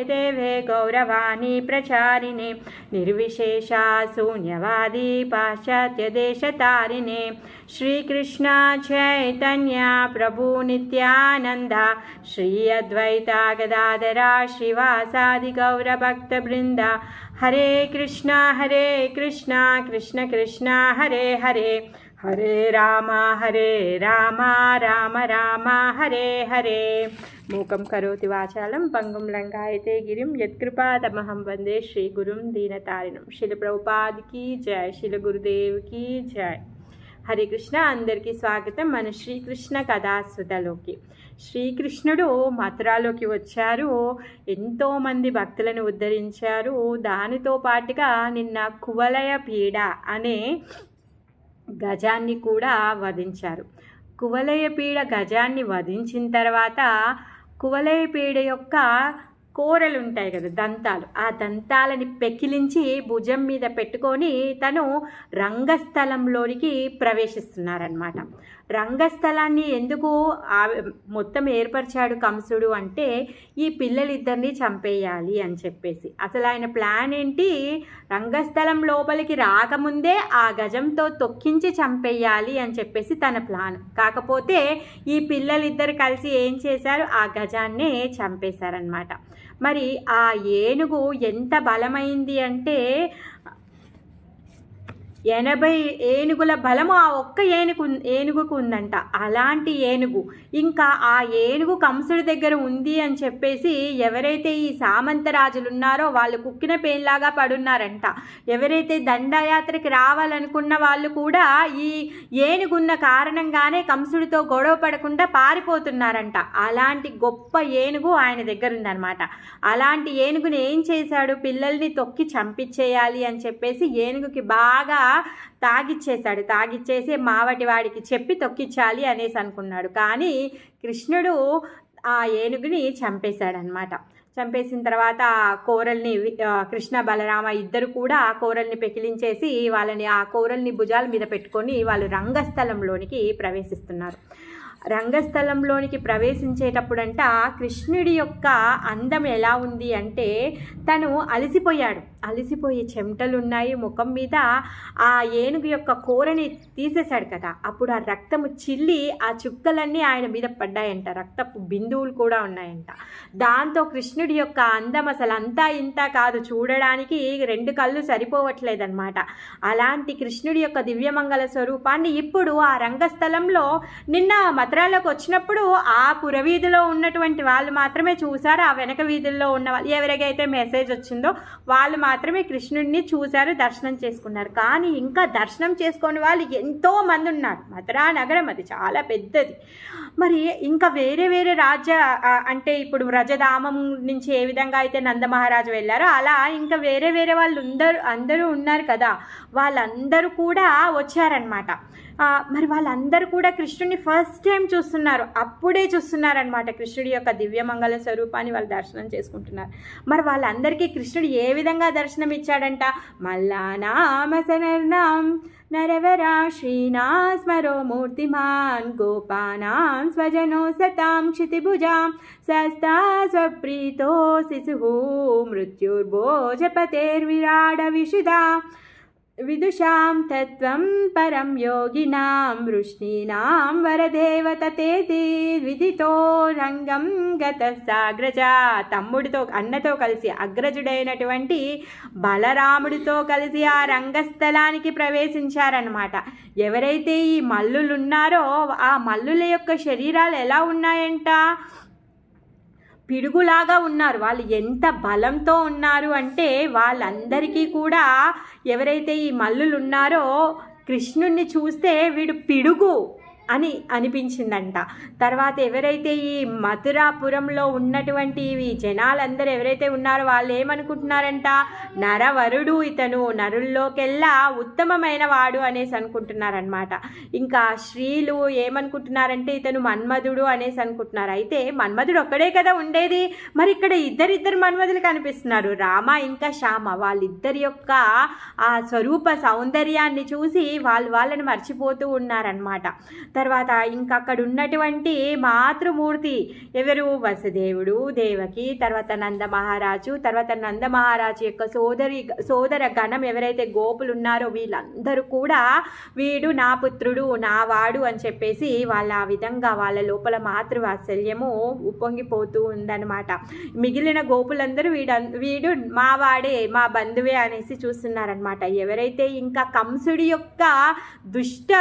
देवे गौरवाणी प्रचारिणे निर्विशेषा शून्यवादी पाश्चात्यदेशतारिणे श्रीकृष्ण चैतन्य प्रभु नित्यानंद श्री अद्वैता गदाधरा श्रीवासादि गौरभक्तवृंद हरे कृष्णा कृष्ण कृष्ण हरे हरे हरे राम राम राम हरे हरे। मूकं करोति वाचालं पंगुं लंघयते गिरिं यत्कृपातमहं वंदे श्रीगुरुं दीनतारिणं। श्रील प्रभुपाद की जय, श्रील गुरुदेव की जय। హరే కృష్ణ, అందరికీ స్వాగతం మన శ్రీకృష్ణ కథాసుధలోకి. శ్రీకృష్ణుడు మథురాలోకి వచ్చారు, ఎంతోమంది భక్తులను ఉద్ధరించారు. దానితో పాటుగా నిన్న కువలయ పీడ అనే గజాన్ని కూడా వధించారు. కువలయ పీడ గజాన్ని వధించిన తర్వాత కువలయ పీడ యొక్క కూరలు ఉంటాయి కదా, దంతాలు, ఆ దంతాలని పెకిలించి భుజం మీద పెట్టుకొని తను రంగస్థలంలోనికి ప్రవేశిస్తున్నారనమాట. రంగస్థలాన్ని ఎందుకు మొత్తం ఏర్పరిచాడు కంసుడు అంటే ఈ పిల్లలిద్దరిని చంపేయాలి అని చెప్పేసి. అసలు ఆయన ప్లాన్ ఏంటి, రంగస్థలం లోపలికి రాకముందే ఆ గజంతో తొక్కించి చంపేయాలి అని చెప్పేసి తన ప్లాన్. కాకపోతే ఈ పిల్లలిద్దరు కలిసి ఏం చేశారు, ఆ గజాన్నే చంపేశారనమాట. మరి ఆ ఏనుగు ఎంత బలమైంది అంటే 80 ఏనుగుల బలము ఆ ఒక్క ఏనుగుకు ఉందంట. అలాంటి ఏనుగు, ఇంకా ఆ ఏనుగు కంసుడి దగ్గర ఉంది అని చెప్పేసి ఎవరైతే ఈ సామంతరాజులు ఉన్నారో వాళ్ళు కుక్కిన పేన్లాగా పడున్నారంట. ఎవరైతే దండయాత్రకి రావాలనుకున్న వాళ్ళు కూడా ఈ ఏనుగున్న కారణంగానే కంసుడితో గొడవ పడకుండా పారిపోతున్నారంట. అలాంటి గొప్ప ఏనుగు ఆయన దగ్గర ఉందన్నమాట. అలాంటి ఏనుగుని ఏం చేశాడు, పిల్లల్ని తొక్కి చంపించేయాలి అని చెప్పేసి ఏనుగుకి బాగా తాగిచ్చేసి మావటి వాడికి చెప్పి తొక్కించాలి అనేసి అనుకున్నాడు. కానీ కృష్ణుడు ఆ ఏనుగుని చంపేశాడనమాట. చంపేసిన తర్వాత కోరల్ని కృష్ణ బలరామ ఇద్దరు కూడా ఆ కోరల్ని పెకిలించేసి వాళ్ళని ఆ కోరల్ని భుజాల మీద పెట్టుకొని వాళ్ళు రంగస్థలంలోనికి ప్రవేశిస్తున్నారు. రంగస్థలంలోనికి ప్రవేశించేటప్పుడంట కృష్ణుడి యొక్క అందం ఎలా ఉంది అంటే తను అలసిపోయి చెమటలు ఉన్నాయి ముఖం మీద. ఆ ఏనుగు యొక్క కూరని తీసేశాడు కదా, అప్పుడు ఆ రక్తము చిల్లి ఆ చుక్కలన్నీ ఆయన మీద పడ్డాయంట, రక్తపు బిందువులు కూడా ఉన్నాయంట. దాంతో కృష్ణుడి యొక్క అందం అసలు అంతా ఇంత కాదు, చూడడానికి 2 కళ్ళు సరిపోవట్లేదన్నమాట. అలాంటి కృష్ణుడి యొక్క దివ్యమంగళ స్వరూపాన్ని ఇప్పుడు ఆ రంగస్థలంలో నిన్న మథురాలోకి వచ్చినప్పుడు ఆ పురవీధిలో ఉన్నటువంటి వాళ్ళు మాత్రమే చూశారు. ఆ వెనక వీధుల్లో ఉన్న వాళ్ళు ఎవరికైతే మెసేజ్ వచ్చిందో వాళ్ళు మాత్రమే కృష్ణుడిని చూశారు, దర్శనం చేసుకున్నారు. కానీ ఇంకా దర్శనం చేసుకునే వాళ్ళు ఎంతో మంది ఉన్నారు. మథురా నగరం అది చాలా పెద్దది. మరి ఇంకా వేరే రాజ్య అంటే ఇప్పుడు వ్రజధామం నుంచి ఏ విధంగా అయితే నందమహారాజు వెళ్ళారో అలా ఇంకా వేరే వాళ్ళు అందరూ ఉన్నారు కదా, వాళ్ళందరూ కూడా వచ్చారనమాట. మరి వాళ్ళందరూ కూడా కృష్ణుడిని ఫస్ట్ టైం అప్పుడే చూస్తున్నారనమాట. కృష్ణుడి యొక్క దివ్యమంగళ స్వరూపాన్ని వాళ్ళు దర్శనం చేసుకుంటున్నారు. మరి వాళ్ళందరికీ కృష్ణుడు ఏ విధంగా దర్శనం ఇచ్చాడంట, మల్లానామసనర్నాం నరవరా శ్రీనా స్మరో మూర్తిమాన్ గోపానాం స్వజనో సతాం క్షితిభుజాం సస్తా స్వప్రీతో శిశు మృత్యుర్భోజపతేర్విరాడ విషుదా విదుషాం తత్వం పరం యోగినాం వృష్ణీనాం వరదేవతతేతి విదితో రంగం గత సాగ్రజ. తమ్ముడితో అన్నతో కలిసి అగ్రజుడైనటువంటి బలరాముడితో కలిసి ఆ రంగస్థలానికి ప్రవేశించారనమాట. ఎవరైతే ఈ మల్లులు ఉన్నారో ఆ మల్లుల యొక్క శరీరాలు ఎలా ఉన్నాయంట, పిడుగులాగా ఉన్నారు. వాళ్ళు ఎంత బలంతో ఉన్నారు అంటే వాళ్ళందరికీ కూడా ఎవరైతే ఈ మల్లులు ఉన్నారో కృష్ణుణ్ణి చూస్తే వీడు పిడుగు అని అనిపించిందంట. తర్వాత ఎవరైతే ఈ మథురాపురంలో ఉన్నటువంటి ఈ జనాలందరూ ఎవరైతే ఉన్నారో వాళ్ళు ఏమనుకుంటున్నారంట, నరవరుడు ఇతను, నరుల్లోకెల్లా ఉత్తమమైన వాడు అనేసి అనుకుంటున్నారనమాట. ఇంకా స్త్రీలు ఏమనుకుంటున్నారంటే ఇతను మన్మధుడు అనేసి అనుకుంటున్నారు. అయితే మన్మధుడు ఒక్కడే కదా ఉండేది, మరి ఇక్కడ ఇద్దరు మన్మధులు కనిపిస్తున్నారు, రామ ఇంకా శ్యామ. వాళ్ళిద్దరి యొక్క ఆ స్వరూప సౌందర్యాన్ని చూసి వాళ్ళని మర్చిపోతూ ఉన్నారనమాట. తర్వాత ఇంకా అక్కడ ఉన్నటువంటి మాతృమూర్తి ఎవరు, వసుదేవుడు, దేవకి, తర్వాత నందమహారాజు, తర్వాత నందమహారాజు యొక్క సోదర గణం ఎవరైతే గోపులు ఉన్నారో వీళ్ళందరూ కూడా వీడు నా పుత్రుడు, నా వాడు అని చెప్పేసి వాళ్ళ ఆ విధంగా వాళ్ళ లోపల మాతృవాత్సల్యము ఉప్పొంగిపోతూ ఉందన్నమాట. మిగిలిన గోపులందరూ వీడు మా వాడే, మా బంధువే అనేసి చూస్తున్నారనమాట. ఎవరైతే ఇంకా కంసుడి యొక్క దుష్ట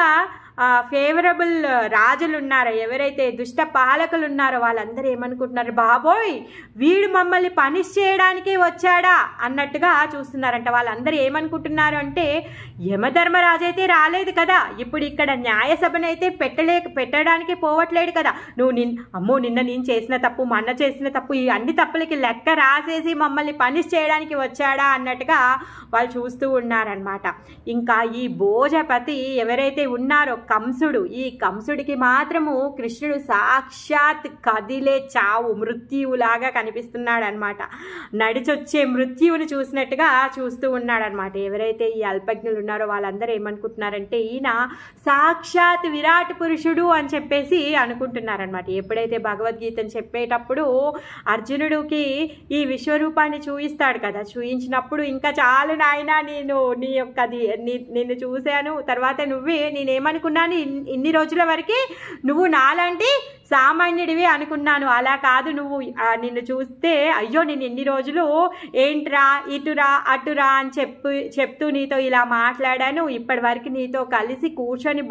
ఫేవరబుల్ రాజులు ఉన్నారో, ఎవరైతే దుష్ట పాలకులు ఉన్నారో వాళ్ళందరూ ఏమనుకుంటున్నారు, బాబోయ్ వీడు మమ్మల్ని పనిష్ చేయడానికే వచ్చాడా అన్నట్టుగా చూస్తున్నారంట. వాళ్ళందరూ ఏమనుకుంటున్నారు అంటే, యమధర్మరాజు అయితే రాలేదు కదా, ఇప్పుడు ఇక్కడ న్యాయసభనైతే పెట్టడానికి పోవట్లేడు కదా, నువ్వు నిన్న నేను చేసిన తప్పు, మొన్న చేసిన తప్పు, ఈ అన్ని తప్పులకి లెక్క రాసేసి మమ్మల్ని పనిష్ చేయడానికి వచ్చాడా అన్నట్టుగా వాళ్ళు చూస్తూ ఉన్నారనమాట. ఇంకా ఈ భోజపతి ఎవరైతే ఉన్నారో కంసుడు, ఈ కంసుడికి మాత్రము కృష్ణుడు సాక్షాత్ కదిలే చావు మృత్యువులాగా కనిపిస్తున్నాడు అనమాట. నడిచొచ్చే మృత్యువుని చూసినట్టుగా చూస్తూ ఉన్నాడు అనమాట. ఎవరైతే ఈ అల్పజ్ఞులు ఉన్నారో వాళ్ళందరూ ఏమనుకుంటున్నారంటే, ఈయన సాక్షాత్ విరాట్ పురుషుడు అని చెప్పేసి అనుకుంటున్నారనమాట. ఎప్పుడైతే భగవద్గీతను చెప్పేటప్పుడు అర్జునుడికి ఈ విశ్వరూపాన్ని చూయిస్తాడు కదా, చూయించినప్పుడు ఇంకా చాలు నాయనా, నేను నిన్ను చూశాను, తర్వాత నేనేమనుకున్నాను, ఇన్ని రోజుల వరకు నువ్వు నాలాంటి సామాన్యుడివి అనుకున్నాను, అలా కాదు, నిన్ను చూస్తే అయ్యో నేను ఎన్ని రోజులు ఏంట్రా ఇటురా అటురా అని చెప్తూ నీతో ఇలా మాట్లాడాను, ఇప్పటి వరకు నీతో కలిసి కూర్చొని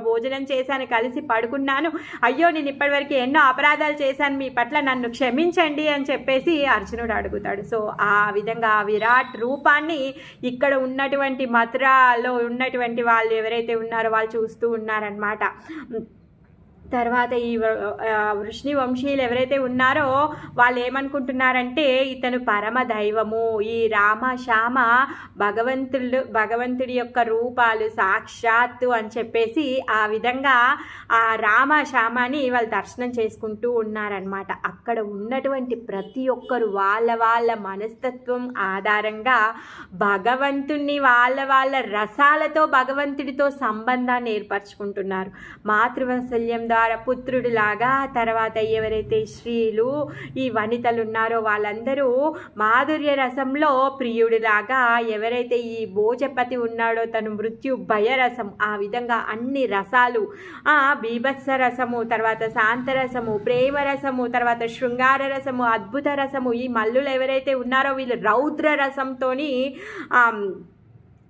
భోజనం చేశాను, కలిసి పడుకున్నాను, అయ్యో నేను ఇప్పటి వరకు ఎన్నో అపరాధాలు చేశాను, మీ పట్ల నన్ను క్షమించండి అని చెప్పేసి అర్జునుడు అడుగుతాడు. సో ఆ విధంగా విరాట్ రూపాన్ని ఇక్కడ ఉన్నటువంటి మథురాలో ఉన్నటువంటి వాళ్ళు ఎవరైతే ఉన్నారో వాళ్ళు చూస్తూ ఉన్నారనమాట. తర్వాత ఈ వృష్ణి వంశీయులు ఎవరైతే ఉన్నారో వాళ్ళు ఏమనుకుంటున్నారంటే, ఇతను పరమ దైవము, ఈ రామ శ్యామ భగవంతుడి యొక్క రూపాలు సాక్షాత్తు అని చెప్పేసి ఆ విధంగా ఆ రామ శ్యామని వాళ్ళు దర్శనం చేసుకుంటూ ఉన్నారనమాట. అక్కడ ఉన్నటువంటి ప్రతి ఒక్కరు వాళ్ళ మనస్తత్వం ఆధారంగా భగవంతుణ్ణి వాళ్ళ రసాలతో భగవంతుడితో సంబంధాన్ని ఏర్పరచుకుంటున్నారు. మాతృవాత్సల్యం ద్వారా పుత్రుడిలాగా, తర్వాత ఎవరైతే స్త్రీలు ఈ వనితలు ఉన్నారో వాళ్ళందరూ మాధుర్య రసంలో ప్రియుడిలాగా, ఎవరైతే ఈ భోజపతి ఉన్నాడో తను మృత్యు భయరసం, ఆ విధంగా అన్ని రసాలు, బీభత్స రసము, తర్వాత శాంతరసము, ప్రేమరసము, తర్వాత శృంగార రసము, అద్భుత రసము, ఈ మల్లులు ఎవరైతే ఉన్నారో వీళ్ళు రౌద్ర రసంతోని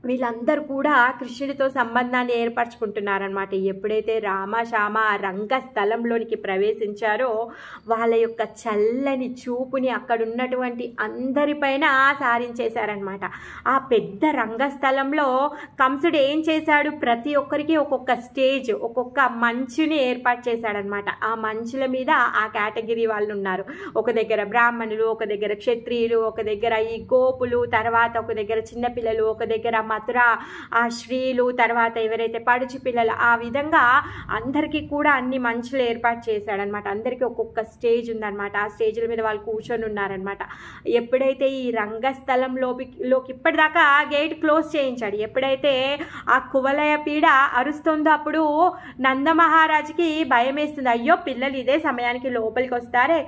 వీళ్ళందరూ కూడా కృష్ణుడితో సంబంధాన్ని ఏర్పరచుకుంటున్నారనమాట. ఎప్పుడైతే రామ శ్యామ రంగస్థలంలోనికి ప్రవేశించారో వాళ్ళ యొక్క చల్లని చూపుని అక్కడ ఉన్నటువంటి అందరిపైన సారించేశారనమాట. ఆ పెద్ద రంగస్థలంలో కంసుడు ఏం చేశాడు, ప్రతి ఒక్కరికి ఒక్కొక్క స్టేజ్, ఒక్కొక్క మంచుని ఏర్పాటు చేశాడనమాట. ఆ మంచుల మీద ఆ కేటగిరీ వాళ్ళు ఉన్నారు. ఒక దగ్గర బ్రాహ్మణులు, ఒక దగ్గర క్షత్రియులు, ఒక దగ్గర ఈ గోపులు, తర్వాత ఒక దగ్గర చిన్నపిల్లలు, ఒక దగ్గర మథుర ఆ స్త్రీలు, తర్వాత ఎవరైతే పడుచు పిల్లలు, ఆ విధంగా అందరికీ కూడా అన్ని మంచులు ఏర్పాటు చేశాడనమాట. అందరికీ ఒక్కొక్క స్టేజ్ ఉందన్నమాట. ఆ స్టేజ్ల మీద వాళ్ళు కూర్చొని ఉన్నారనమాట. ఎప్పుడైతే ఈ రంగస్థలంలోకి ఇప్పటిదాకా గేట్ క్లోజ్ చేయించాడు, ఎప్పుడైతే ఆ కువలయ పీడ అరుస్తుందో అప్పుడు నందమహారాజుకి భయం వేస్తుంది. అయ్యో పిల్లలు ఇదే సమయానికి లోపలికి వస్తారే,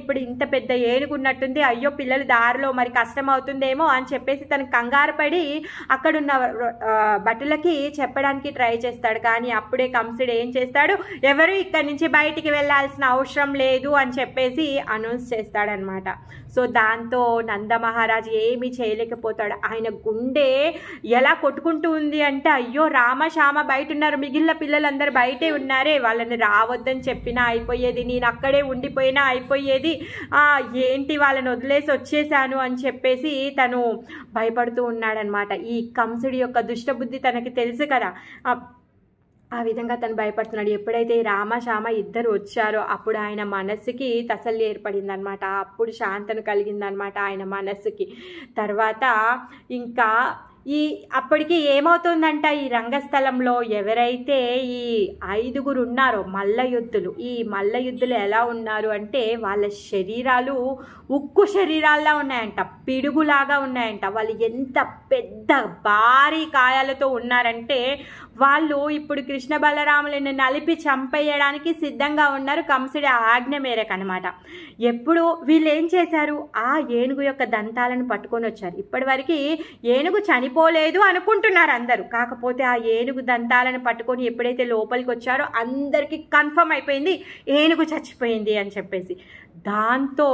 ఇప్పుడు ఇంత పెద్ద ఏనుగున్నట్టుంది, అయ్యో పిల్లలు దారిలో మరి కష్టం అవుతుందేమో అని చెప్పేసి తను కంగారు పడి అక్కడున్న భటులకి చెప్పడానికి ట్రై చేస్తాడు. కానీ అప్పుడే కంసుడు ఏం చేస్తాడు, ఎవరు ఇక్కడి నుంచి బయటికి వెళ్ళాల్సిన అవసరం లేదు అని చెప్పేసి అనౌన్స్ చేస్తాడనమాట. సో దాంతో నందమహారాజు ఏమీ చేయలేకపోతాడు. ఆయన గుండె ఎలా కొట్టుకుంటూ ఉంది అంటే, అయ్యో రామ శ్యామ బయట ఉన్నారు, మిగిలిన పిల్లలందరూ బయటే ఉన్నారే, వాళ్ళని రావద్దని చెప్పినా అయిపోయేది, నేను అక్కడే ఉండిపోయినా అయిపోయేది, ఏంటి వాళ్ళని వదిలేసి వచ్చేసాను అని చెప్పేసి తను భయపడుతూ ఉన్నాడనమాట. ఈ కంసుడి యొక్క దుష్టబుద్ధి తనకి తెలుసు కదా, ఆ విధంగా తను భయపడుతున్నాడు. ఎప్పుడైతే రామ శ్యామ ఇద్దరు వచ్చారో అప్పుడు ఆయన మనస్సుకి తసల్లి ఏర్పడిందనమాట. అప్పుడు శాంతను కలిగిందనమాట ఆయన మనస్సుకి. తర్వాత ఇంకా అప్పటికి ఏమవుతుందంట, ఈ రంగస్థలంలో ఎవరైతే ఈ 5గురు ఉన్నారో మల్లయుద్ధులు, ఈ మల్లయుద్ధులు ఎలా ఉన్నారు అంటే వాళ్ళ శరీరాలు ఉక్కు శరీరాల్లా ఉన్నాయంట, పిడుగులాగా ఉన్నాయంట. వాళ్ళు ఎంత పెద్ద భారీ కాయాలతో ఉన్నారంటే వాళ్ళు ఇప్పుడు కృష్ణ బలరాములను నలిపి చంపేయడానికి సిద్ధంగా ఉన్నారు కంసుడి ఆజ్ఞ మేరకు అనమాట. ఎప్పుడు వీళ్ళు ఏం చేశారు, ఆ ఏనుగు యొక్క దంతాలను పట్టుకొని వచ్చారు. ఇప్పటివరకు ఏనుగు చనిపోలేదు అనుకుంటున్నారు అందరూ, కాకపోతే ఆ ఏనుగు దంతాలను పట్టుకొని ఎప్పుడైతే లోపలికి వచ్చారో అందరికీ కన్ఫర్మ్ అయిపోయింది ఏనుగు చచ్చిపోయింది అని చెప్పేసి. దాంతో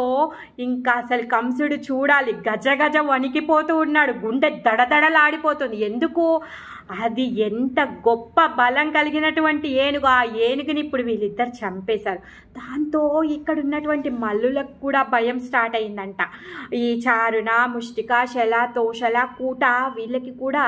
ఇంకా అసలు కంసుడు చూడాలి, గజ గజ వణికిపోతూ ఉన్నాడు, గుండె దడదడలాడిపోతుంది. ఎందుకు, అది ఎంత గొప్ప బలం కలిగినటువంటి ఏనుగు. ఆ ఏనుగుని ఇప్పుడు వీళ్ళిద్దరు చంపేశారు. దాంతో ఇక్కడ ఉన్నటువంటి మల్లులకు కూడా భయం స్టార్ట్ అయిందంట. ఈ చారుణ, ముష్టిక, శల, తోషల, కూట వీళ్ళకి కూడా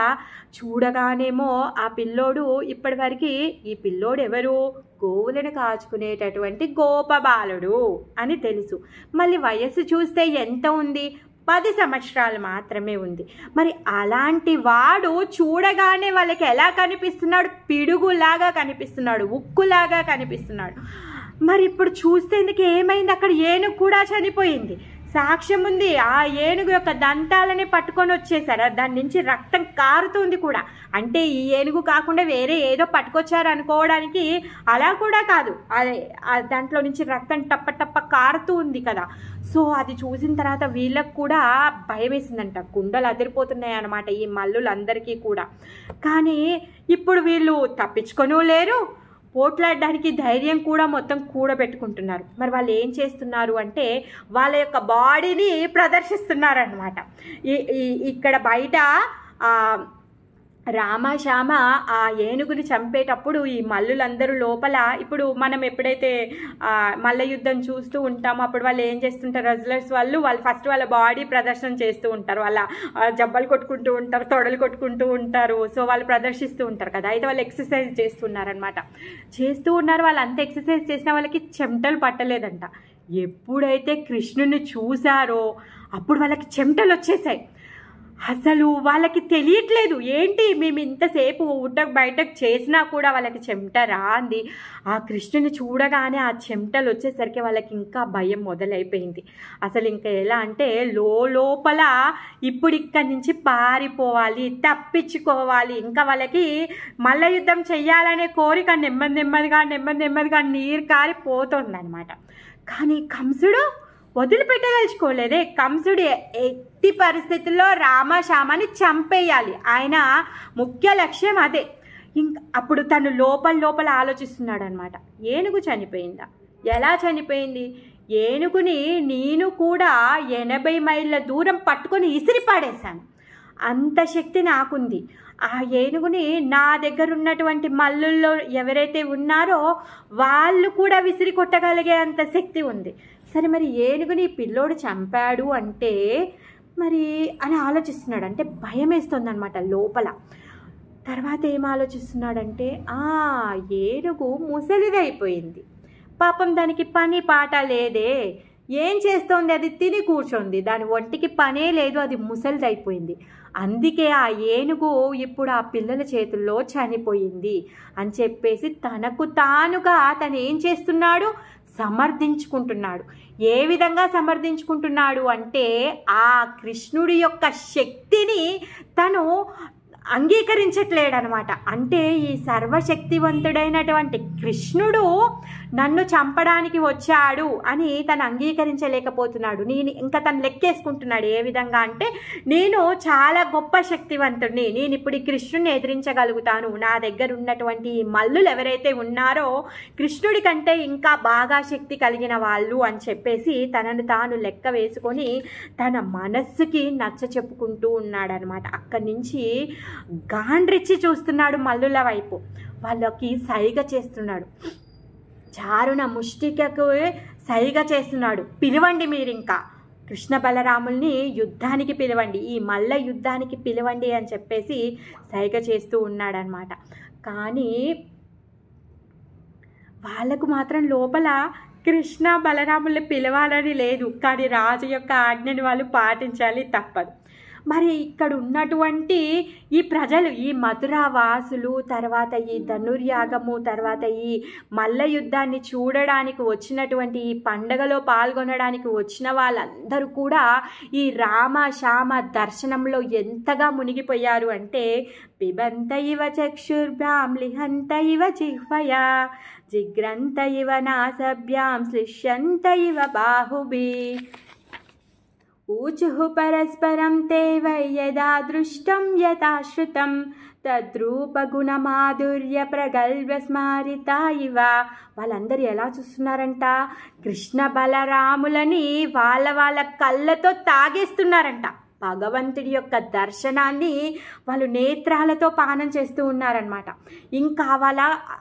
చూడగానేమో ఆ పిల్లోడు ఇప్పటివరకు ఈ పిల్లోడు ఎవరు, గోవులను కాచుకునేటటువంటి గోపబాలుడు అని తెలుసు. మళ్ళీ వయస్సు చూస్తే ఎంత ఉంది, 10 సంవత్సరాలు మాత్రమే ఉంది. మరి అలాంటి వాడు చూడగానే వాళ్ళకి ఎలా కనిపిస్తున్నాడు, పిడుగులాగా కనిపిస్తున్నాడు, ఉక్కులాగా కనిపిస్తున్నాడు. మరి ఇప్పుడు చూస్తేందుకు ఏమైంది, అక్కడ ఏనుగు కూడా చనిపోయింది, సాక్ష్యం ఉంది. ఆ ఏనుగు యొక్క దంతాలని పట్టుకొని వచ్చేసారు, దాని నుంచి రక్తం కారుతుంది కూడా. అంటే ఈ ఏనుగు కాకుండా వేరే ఏదో పట్టుకొచ్చారు అనుకోవడానికి అలా కూడా కాదు, అదే దాంట్లో నుంచి రక్తం టప్ప టప్ప కారుతూ ఉంది కదా. సో అది చూసిన తర్వాత వీళ్ళకు కూడా భయం వేసిందంట, గుండెలు అదిరిపోతున్నాయి అన్నమాట ఈ మల్లులందరికీ కూడా. కానీ ఇప్పుడు వీళ్ళు తప్పించుకొనూ లేరు, పోట్లాడడానికి ధైర్యం కూడా మొత్తం కూడబెట్టుకుంటున్నారు. మరి వాళ్ళు ఏం చేస్తున్నారు అంటే వాళ్ళ యొక్క బాడీని ప్రదర్శిస్తున్నారనమాట. ఇక్కడ బయట రామశ్యామ ఆ ఏనుగుని చంపేటప్పుడు ఈ మల్లులందరూ లోపల, ఇప్పుడు మనం ఎప్పుడైతే మల్ల యుద్ధం చూస్తూ ఉంటామో అప్పుడు వాళ్ళు ఏం చేస్తుంటారు, రెజ్లర్స్ వాళ్ళు ఫస్ట్ వాళ్ళ బాడీ ప్రదర్శన చేస్తూ ఉంటారు, వాళ్ళ జబ్బలు కొట్టుకుంటూ ఉంటారు, తొడలు కొట్టుకుంటూ ఉంటారు. సో వాళ్ళు ప్రదర్శిస్తూ ఉంటారు కదా. అయితే వాళ్ళు ఎక్సర్సైజ్ చేస్తున్నారనమాట. చేస్తూ ఉన్నారు, వాళ్ళు అంత ఎక్సర్సైజ్ చేసిన వాళ్ళకి చెమటలు పట్టలేదంట. ఎప్పుడైతే కృష్ణుని చూశారో అప్పుడు వాళ్ళకి చెమటలు వచ్చేసాయి. అసలు వాళ్ళకి తెలియట్లేదు, ఏంటి మేము ఇంతసేపు ఊటకు బయటకు చేసినా కూడా వాళ్ళకి చెమట రాంది. ఆ కృష్ణుని చూడగానే ఆ చెమటలు వచ్చేసరికి వాళ్ళకి ఇంకా భయం మొదలైపోయింది. అసలు ఇంకా ఎలా అంటే లోపల ఇప్పుడు ఇక్కడి నుంచి పారిపోవాలి, తప్పించుకోవాలి, ఇంకా వాళ్ళకి మల్ల యుద్ధం చెయ్యాలనే కోరిక నెమ్మదిగా నీరు కారిపోతుంది అనమాట. కానీ కంసుడు వదిలిపెట్టదలుచుకోలేదే. కంసుడు ఎట్టి పరిస్థితుల్లో రామశ్యామని చంపేయాలి, ఆయన ముఖ్య లక్ష్యం అదే. ఇంకా అప్పుడు తను లోపల ఆలోచిస్తున్నాడు అనమాట, ఏనుగు చనిపోయిందా, ఎలా చనిపోయింది, ఏనుగుని నేను కూడా 80 మైళ్ళ దూరం పట్టుకొని ఇసిరి పడేశాను, అంత శక్తి నాకుంది. ఆ ఏనుగుని నా దగ్గర ఉన్నటువంటి మల్లుల్లో ఎవరైతే ఉన్నారో వాళ్ళు కూడా విసిరి కొట్టగలిగే అంత శక్తి ఉంది. సరే మరి ఏనుగుని పిల్లోడు చంపాడు అంటే మరి అని ఆలోచిస్తున్నాడు. అంటే భయం వేస్తుంది అనమాట లోపల. తర్వాత ఏం ఆలోచిస్తున్నాడంటే ఏనుగు ముసలిదైపోయింది, పాపం దానికి పని పాట లేదే, ఏం చేస్తోంది, అది తిని కూర్చోంది, దాని ఒంటికి పనే లేదు, అది ముసలిదైపోయింది, అందుకే ఆ ఏనుగు ఇప్పుడు ఆ పిల్లల చేతుల్లో చనిపోయింది అని చెప్పేసి తనకు తానుగా తను ఏం చేస్తున్నాడు, సమర్థించుకుంటున్నాడు. ఏ విధంగా సమర్థించుకుంటున్నాడు అంటే ఆ కృష్ణుడి యొక్క శక్తిని తను అంగీకరించట్లేడనమాట. అంటే ఈ సర్వశక్తివంతుడైనటువంటి కృష్ణుడు నన్ను చంపడానికి వచ్చాడు అని తను అంగీకరించలేకపోతున్నాడు. ఇంకా తను లెక్కేసుకుంటున్నాడు. ఏ విధంగా అంటే నేను చాలా గొప్ప శక్తివంతుడిని, నేను ఇప్పుడు ఈ కృష్ణుడిని ఎదిరించగలుగుతాను, నా దగ్గర ఉన్నటువంటి మల్లులు ఎవరైతే ఉన్నారో కృష్ణుడి కంటే ఇంకా బాగా శక్తి కలిగిన వాళ్ళు అని చెప్పేసి తనను తాను లెక్క వేసుకొని తన మనస్సుకి నచ్చ చెప్పుకుంటూ ఉన్నాడనమాట. అక్కడి నుంచి గాండ్రిచ్చి చూస్తున్నాడు మల్లుల వైపు, వాళ్ళకి సైగ చేస్తున్నాడు, చారుణ ముష్టికకు సైగ చేస్తున్నాడు, పిలవండి మీరు ఇంకా కృష్ణ బలరాముల్ని యుద్ధానికి పిలవండి, ఈ మల్ల యుద్ధానికి పిలవండి అని చెప్పేసి సైగ చేస్తూ ఉన్నాడనమాట. కానీ వాళ్ళకు మాత్రం లోపల కృష్ణ బలరాముల్ని పిలవాలని లేదు, కానీ రాజు యొక్క ఆజ్ఞని వాళ్ళు పాటించాలి, తప్పదు. మరి ఇక్కడ ఉన్నటువంటి ఈ ప్రజలు, ఈ మథురా వాసులు, తర్వాత ఈ ధనుర్యాగము, తర్వాత ఈ మల్ల యుద్ధాన్ని చూడడానికి వచ్చినటువంటి, ఈ పండగలో పాల్గొనడానికి వచ్చిన వాళ్ళందరూ కూడా ఈ రామ శ్యామ దర్శనంలో ఎంతగా మునిగిపోయారు అంటే, పిబంత ఇవ చక్షుర్భ్యాం లిహంత ఇవ జిహ్వయా జిగ్రంత ఇవ నాసభ్యాం శ్లిష్యంత ఇవ బాహుభి ఊచుః పరస్పరం తే వై యదా దృష్టం యథాశ్రుతం తద్రూపగుణమాధుర్య ప్రగల్భ స్మారిత ఇవ. వాళ్ళందరూ ఎలా చూస్తున్నారంట, కృష్ణ బలరాములని వాళ్ళ కళ్ళతో తాగేస్తున్నారంట. భగవంతుడి యొక్క దర్శనాన్ని వాళ్ళు నేత్రాలతో పానం చేస్తూ ఉన్నారనమాట. ఇంకా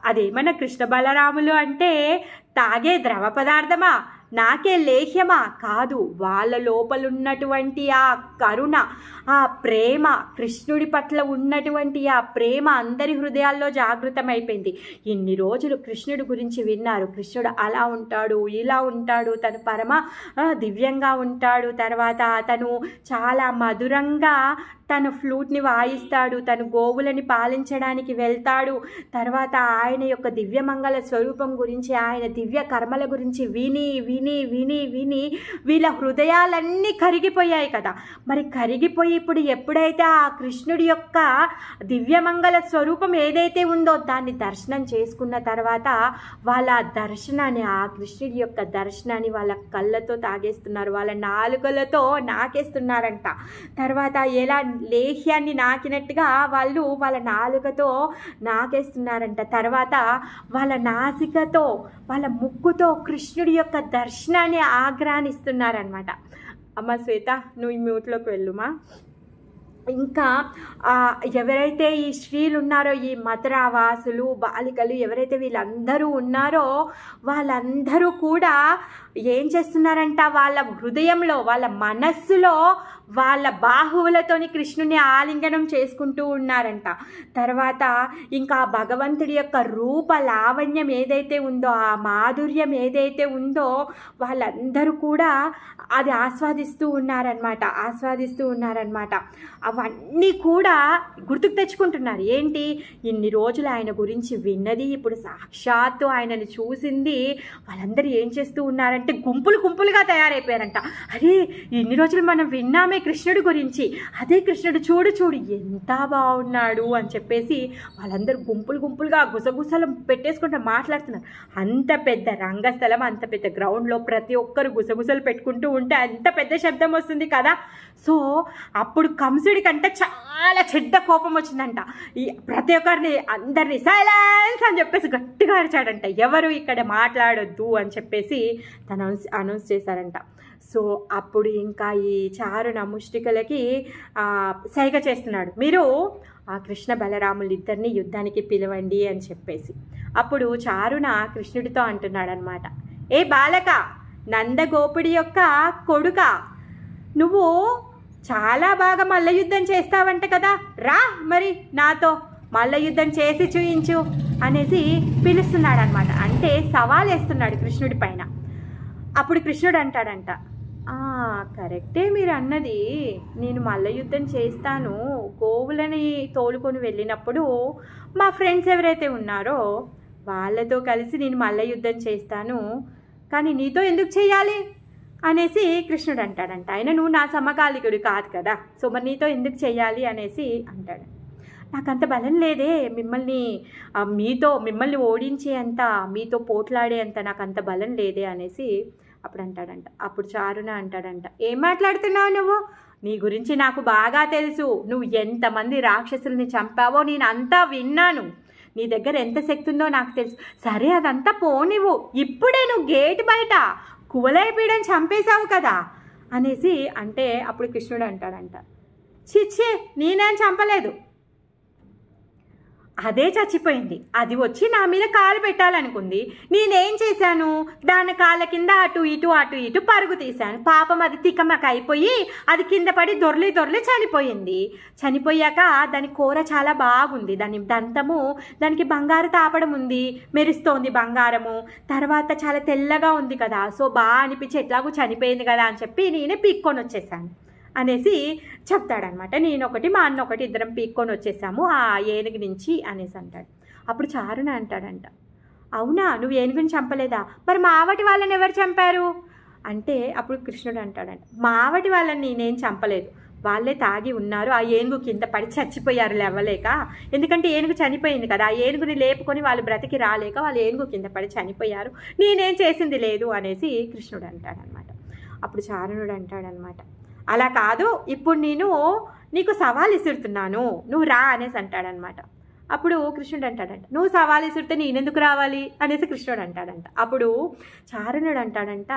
అదేమన్నా కృష్ణ బలరాములు అంటే తాగే ద్రవ పదార్థమా, నాకే లేహ్యమా? కాదు. వాళ్ళ లోపలున్నటువంటి ఆ కరుణ, ఆ ప్రేమ, కృష్ణుడి పట్ల ఉన్నటువంటి ఆ ప్రేమ అందరి హృదయాల్లో జాగృతమైపోయింది. ఇన్ని రోజులు కృష్ణుడి గురించి విన్నారు, కృష్ణుడు అలా ఉంటాడు, ఇలా ఉంటాడు, తను పరమ దివ్యంగా ఉంటాడు, తర్వాత తను చాలా మధురంగా తన ఫ్లూట్ని వాయిస్తాడు, తను గోవులని పాలించడానికి వెళ్తాడు, తర్వాత ఆయన యొక్క దివ్యమంగళ స్వరూపం గురించి, ఆయన దివ్య కర్మల గురించి విని విని విని విని వీళ్ళ హృదయాలన్నీ కరిగిపోయాయి కదా. మరి కరిగిపోయి ఇప్పుడు ఎప్పుడైతే ఆ కృష్ణుడి యొక్క దివ్యమంగళ స్వరూపం ఏదైతే ఉందో దాన్ని దర్శనం చేసుకున్న తర్వాత వాళ్ళ దర్శనాన్ని, ఆ కృష్ణుడి యొక్క దర్శనాన్ని వాళ్ళ కళ్ళతో తాగేస్తున్నారు, వాళ్ళ నాలుకలతో నాకేస్తున్నారంట. తర్వాత ఎలా లేహ్యాన్ని నాకినట్టుగా వాళ్ళు వాళ్ళ నాలుకతో నాకేస్తున్నారంట. తర్వాత వాళ్ళ నాసికతో, వాళ్ళ ముక్కుతో కృష్ణుడి యొక్క దర్శనాన్ని ఆగ్రానిస్తున్నారనమాట. అమ్మ శ్వేత, నువ్వు ఈ మ్యూట్లోకి వెళ్ళుమా. ఇంకా ఎవరైతే ఈ స్త్రీలు ఉన్నారో, ఈ మథురావాసులు, బాలికలు, ఎవరైతే వీళ్ళందరూ ఉన్నారో వాళ్ళందరూ కూడా ఏం చేస్తున్నారంట, వాళ్ళ హృదయంలో, వాళ్ళ మనస్సులో వాళ్ళ బాహువులతోని కృష్ణుని ఆలింగనం చేసుకుంటూ ఉన్నారంట. తర్వాత ఇంకా భగవంతుడి యొక్క రూప లావణ్యం ఏదైతే ఉందో, ఆ మాధుర్యం ఏదైతే ఉందో వాళ్ళందరూ కూడా అది ఆస్వాదిస్తూ ఉన్నారనమాట. అవన్నీ కూడా గుర్తుకు తెచ్చుకుంటున్నారు. ఏంటి, ఇన్ని రోజులు ఆయన గురించి విన్నది, ఇప్పుడు సాక్షాత్తు ఆయనను చూసింది. వాళ్ళందరూ ఏం చేస్తూ ఉన్నారంటే గుంపులుగా తయారైపోయారంట. అరే, ఇన్ని రోజులు మనం విన్నామే కృష్ణుడి గురించి, అదే కృష్ణుడు, చూడు ఎంత బాగున్నాడు అని చెప్పేసి వాళ్ళందరూ గుంపులుగా గుసగుసలు పెట్టేసుకుంటూ మాట్లాడుతున్నారు. అంత పెద్ద రంగస్థలం, అంత పెద్ద గ్రౌండ్లో ప్రతి ఒక్కరు గుసగుసలు పెట్టుకుంటూ ఉంటే అంత పెద్ద శబ్దం వస్తుంది కదా. సో అప్పుడు కంసుడి కంటే చాలా చెడ్డ కోపం వచ్చిందంట. ఈ ప్రతి ఒక్కరిని, అందరినీ సైలెన్స్ అని చెప్పేసి గట్టిగా అరిచాడంట. ఎవరు ఇక్కడ మాట్లాడొద్దు అని చెప్పేసి తను అనౌన్స్ చేశారంట. సో అప్పుడు ఇంకా ఈ చారున ముష్టికలకి సైగ చేస్తున్నాడు, మీరు ఆ కృష్ణ బలరాములు ఇద్దరిని యుద్ధానికి పిలవండి అని చెప్పేసి. అప్పుడు చారున కృష్ణుడితో అంటున్నాడు అనమాట, ఏ బాలక, నందగోపుడి యొక్క కొడుక, నువ్వు చాలా బాగా మల్ల యుద్ధం చేస్తావంట కదా, రా మరి నాతో మల్ల యుద్ధం చేసి చూయించు అనేసి పిలుస్తున్నాడు అనమాట. అంటే సవాల్ వేస్తున్నాడు కృష్ణుడి పైన. అప్పుడు కృష్ణుడు అంటాడంట, కరెక్టే మీరు అన్నది, నేను మల్ల యుద్ధం చేస్తాను. గోవులని తోలుకొని వెళ్ళినప్పుడు మా ఫ్రెండ్స్ ఎవరైతే ఉన్నారో వాళ్ళతో కలిసి నేను మల్ల యుద్ధం చేస్తాను, కానీ నీతో ఎందుకు చేయాలి అనేసి కృష్ణుడు అంటాడంట. ఆయన నువ్వు నా సమకాలికుడు కాదు కదా, సో మరి నీతో ఎందుకు చెయ్యాలి అనేసి అంటాడు. నాకంత బలం లేదే, మిమ్మల్ని ఓడించే అంత, మీతో పోట్లాడే అంత నాకంత బలం లేదే అనేసి అప్పుడు అంటాడంట. అప్పుడు చారున అంటాడంట, ఏం మాట్లాడుతున్నావు నువ్వు, నీ గురించి నాకు బాగా తెలుసు, నువ్వు ఎంతమంది రాక్షసుల్ని చంపావో నేను అంతా విన్నాను, నీ దగ్గర ఎంత శక్తి ఉందో నాకు తెలుసు. సరే అదంతా పోనివ్వు, ఇప్పుడే నువ్వు గేట్ బయట కువలైపోయడం చంపేశావు కదా అనేసి అంటే అప్పుడు కృష్ణుడు అంటాడంట, చిచ్చే నేనేం చంపలేదు, అదే చచ్చిపోయింది, అది వచ్చి నా మీద కాలు పెట్టాలనుకుంది, నేనేం చేశాను, దాని కాళ్ళ కింద అటు ఇటు పరుగు తీశాను, పాపం అది తికమక అయిపోయి అది కింద పడి దొర్లి చనిపోయింది. చనిపోయాక దాని కూర చాలా బాగుంది, దాని దంతము, దానికి బంగారు తాపడం ఉంది, మెరుస్తోంది బంగారము, తర్వాత చాలా తెల్లగా ఉంది కదా, సో బాగా అనిపించి ఎట్లాగూ చనిపోయింది కదా అని చెప్పి నేనే పీక్కొని వచ్చేసాను అనేసి చెప్తాడనమాట. నేను ఒకటి మా అన్న ఒకటి ఇద్దరం పీక్కొని వచ్చేసాము ఆ ఏనుగు నుంచి అనేసి అంటాడు. అప్పుడు చారుణ అంటాడంట, అవునా నువ్వు ఏనుగుని చంపలేదా, మరి మావటి వాళ్ళని ఎవరు చంపారు అంటే అప్పుడు కృష్ణుడు అంటాడంట, మావటి వాళ్ళని నేనేం చంపలేదు, వాళ్ళే తాగి ఉన్నారు, ఆ ఏనుగు కింద పడి చచ్చిపోయారు లేవలేక, ఎందుకంటే ఏనుగు చనిపోయింది కదా, ఆ ఏనుగుని లేపుకొని వాళ్ళు బ్రతికి రాలేక వాళ్ళు ఏనుగు కింద పడి చనిపోయారు, నేనేం చేసింది లేదు అనేసి కృష్ణుడు అంటాడనమాట. అప్పుడు చారుణుడు అంటాడనమాట, అలా కాదు, ఇప్పుడు నేను నీకు సవాల్ ఇసురుతున్నాను, నువ్వు రా అనేసి అంటాడనమాట. అప్పుడు కృష్ణుడు అంటాడంట, నువ్వు సవాల్ ఇసురితే నేనెందుకు రావాలి అనేసి కృష్ణుడు అంటాడంట. అప్పుడు చారుణుడు అంటాడంట,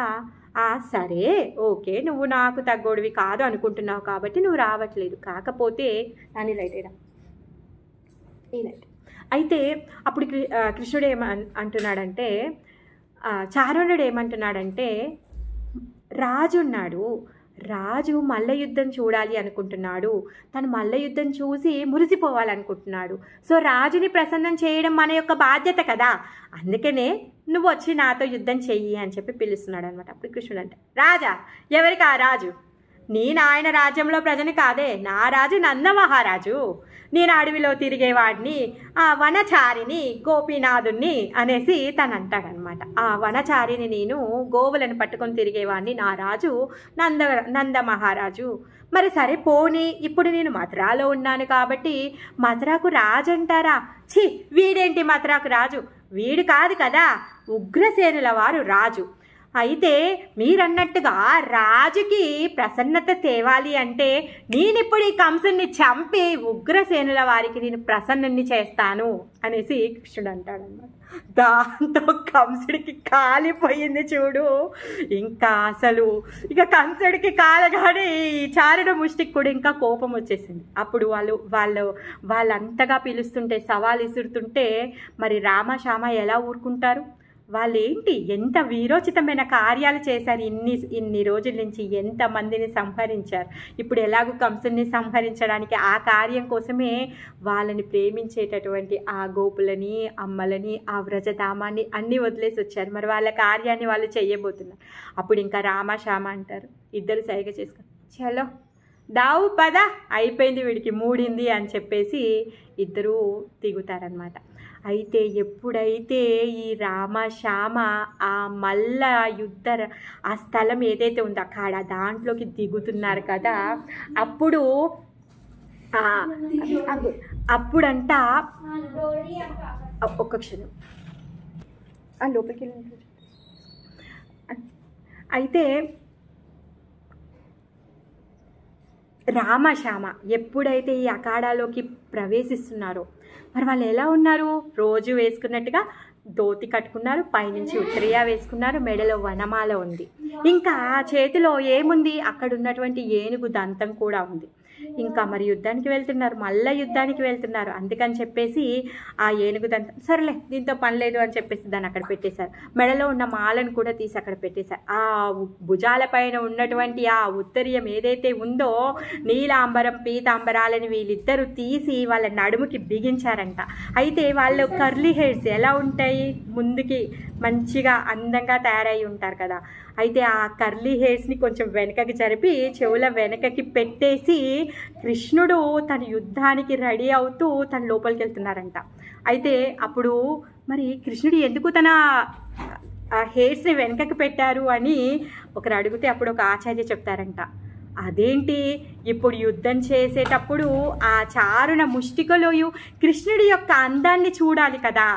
సరే ఓకే, నువ్వు నాకు తగ్గోడివి కాదు అనుకుంటున్నావు కాబట్టి నువ్వు రావట్లేదు, కాకపోతే దాని లైట్ ఈ లైట్ అయితే అప్పుడు కృష్ణుడు అంటున్నాడంటే చారుణుడు ఏమంటున్నాడంటే, రాజు ఉన్నాడు, రాజు మల్ల యుద్ధం చూడాలి అనుకుంటున్నాడు, తను మల్ల యుద్ధం చూసి మురిసిపోవాలనుకుంటున్నాడు, సో రాజుని ప్రసన్నం చేయడం మన యొక్క బాధ్యత కదా, అందుకనే నువ్వు వచ్చి నాతో యుద్ధం చెయ్యి అని చెప్పి పిలుస్తున్నాడు అనమాట. అప్పుడు కృష్ణుడు అంటే, రాజా ఎవరికి ఆ రాజు, నేను ఆయన రాజ్యంలో ప్రజని కాదే, నా రాజు నంద మహారాజు, నేను అడవిలో తిరిగేవాడిని, ఆ వనచారిని గోపీనాథుణ్ణి అనేసి తను అంటాడనమాట. ఆ వనచారిని నేను గోవులను పట్టుకొని తిరిగేవాడిని, నా రాజు నంద మహారాజు. మరి సరే పోనీ, ఇప్పుడు నేను మథురాలో ఉన్నాను కాబట్టి మథురాకు రాజు అంటారా, ఛీ వీడేంటి మథురాకు రాజు, వీడు కాదు కదా ఉగ్రసేనుల వారు రాజు. అయితే మీరన్నట్టుగా రాజుకి ప్రసన్నత తేవాలి అంటే నేనిప్పుడు ఈ కంసుని చంపి ఉగ్రసేనుల వారికి నేను ప్రసన్నుని చేస్తాను అనేసి కృష్ణుడు అంటాడన్నమాట. దాంతో కంసుడికి కాలిపోయింది చూడు, ఇంకా అసలు ఇక కంసుడికి కాలగానే ఈ చారుణ ముష్టికి కూడా ఇంకా కోపం వచ్చేసింది. అప్పుడు వాళ్ళంతగా పిలుస్తుంటే సవాల్ ఇసురుతుంటే మరి రామ శ్యామ ఎలా ఊరుకుంటారు, వాళ్ళేంటి ఎంత వీరోచితమైన కార్యాలు చేశారు, ఇన్ని రోజుల నుంచి ఎంతమందిని సంహరించారు, ఇప్పుడు ఎలాగూ కంసుని సంహరించడానికి ఆ కార్యం కోసమే వాళ్ళని ప్రేమించేటటువంటి ఆ గోపులని అమ్మలని ఆ వ్రజధామాన్ని అన్నీ వదిలేసి వచ్చారు, మరి వాళ్ళ కార్యాన్ని వాళ్ళు చెయ్యబోతున్నారు. అప్పుడు ఇంకా రామ శ్యామ అంటారు, ఇద్దరు సైగ చేసుకొని చలో దావు పద అయిపోయింది వీడికి మూడింది అని చెప్పేసి ఇద్దరూ దిగుతారనమాట. అయితే ఎప్పుడైతే ఈ రామ శ్యామ ఆ మల్ల యుద్ధ ఆ స్థలం ఏదైతే ఉందో అక్కడ దాంట్లోకి దిగుతున్నారు కదా, అప్పుడంట ఒక్క క్షణం లోపలికి వెళ్ళి అయితే రామశ్యామ ఎప్పుడైతే ఈ అఖాడాలోకి ప్రవేశిస్తున్నారో మరి వాళ్ళు ఎలా ఉన్నారు, రోజు వేసుకున్నట్టుగా ధోతి కట్టుకున్నారు, పైనుంచి ఉత్తరియా వేసుకున్నారు, మెడలో వనమాల ఉంది, ఇంకా చేతిలో ఏముంది అక్కడ ఉన్నటువంటి ఏనుగు దంతం కూడా ఉంది. ఇంకా మరి యుద్ధానికి వెళ్తున్నారు, మళ్ళీ యుద్ధానికి వెళ్తున్నారు, అందుకని చెప్పేసి ఆ ఏనుగు దంతం సరేలే దీంతో పని లేదు అని చెప్పేసి దాన్ని అక్కడ పెట్టేశారు. మెడలో ఉన్న మాలను కూడా తీసి అక్కడ పెట్టేశారు. ఆ భుజాల పైన ఉన్నటువంటి ఆ ఉత్తరీయం ఏదైతే ఉందో నీలాంబరం పీతాంబరాలని వీళ్ళిద్దరూ తీసి వాళ్ళ నడుముకి బిగించారంట. అయితే వాళ్ళు కర్లీ హెయిర్స్ ఎలా ఉంటాయి, ముందుకి మంచిగా అందంగా తయారై ఉంటారు కదా, అయితే ఆ కర్లీ హెయిర్స్ని కొంచెం వెనకకి జరిపి చెవుల వెనకకి పెట్టేసి కృష్ణుడు తన యుద్ధానికి రెడీ అవుతూ తన లోపలికి వెళ్తున్నారంట. అయితే అప్పుడు మరి కృష్ణుడు ఎందుకు తన హెయిర్స్ని వెనకకి పెట్టారు అని ఒకరు అడిగితే అప్పుడు ఒక ఆచార్య చెప్తారంట, అదేంటి ఇప్పుడు యుద్ధం చేసేటప్పుడు ఆ చారుణ ముష్టికలో కృష్ణుడి యొక్క అందాన్ని చూడాలి కదా,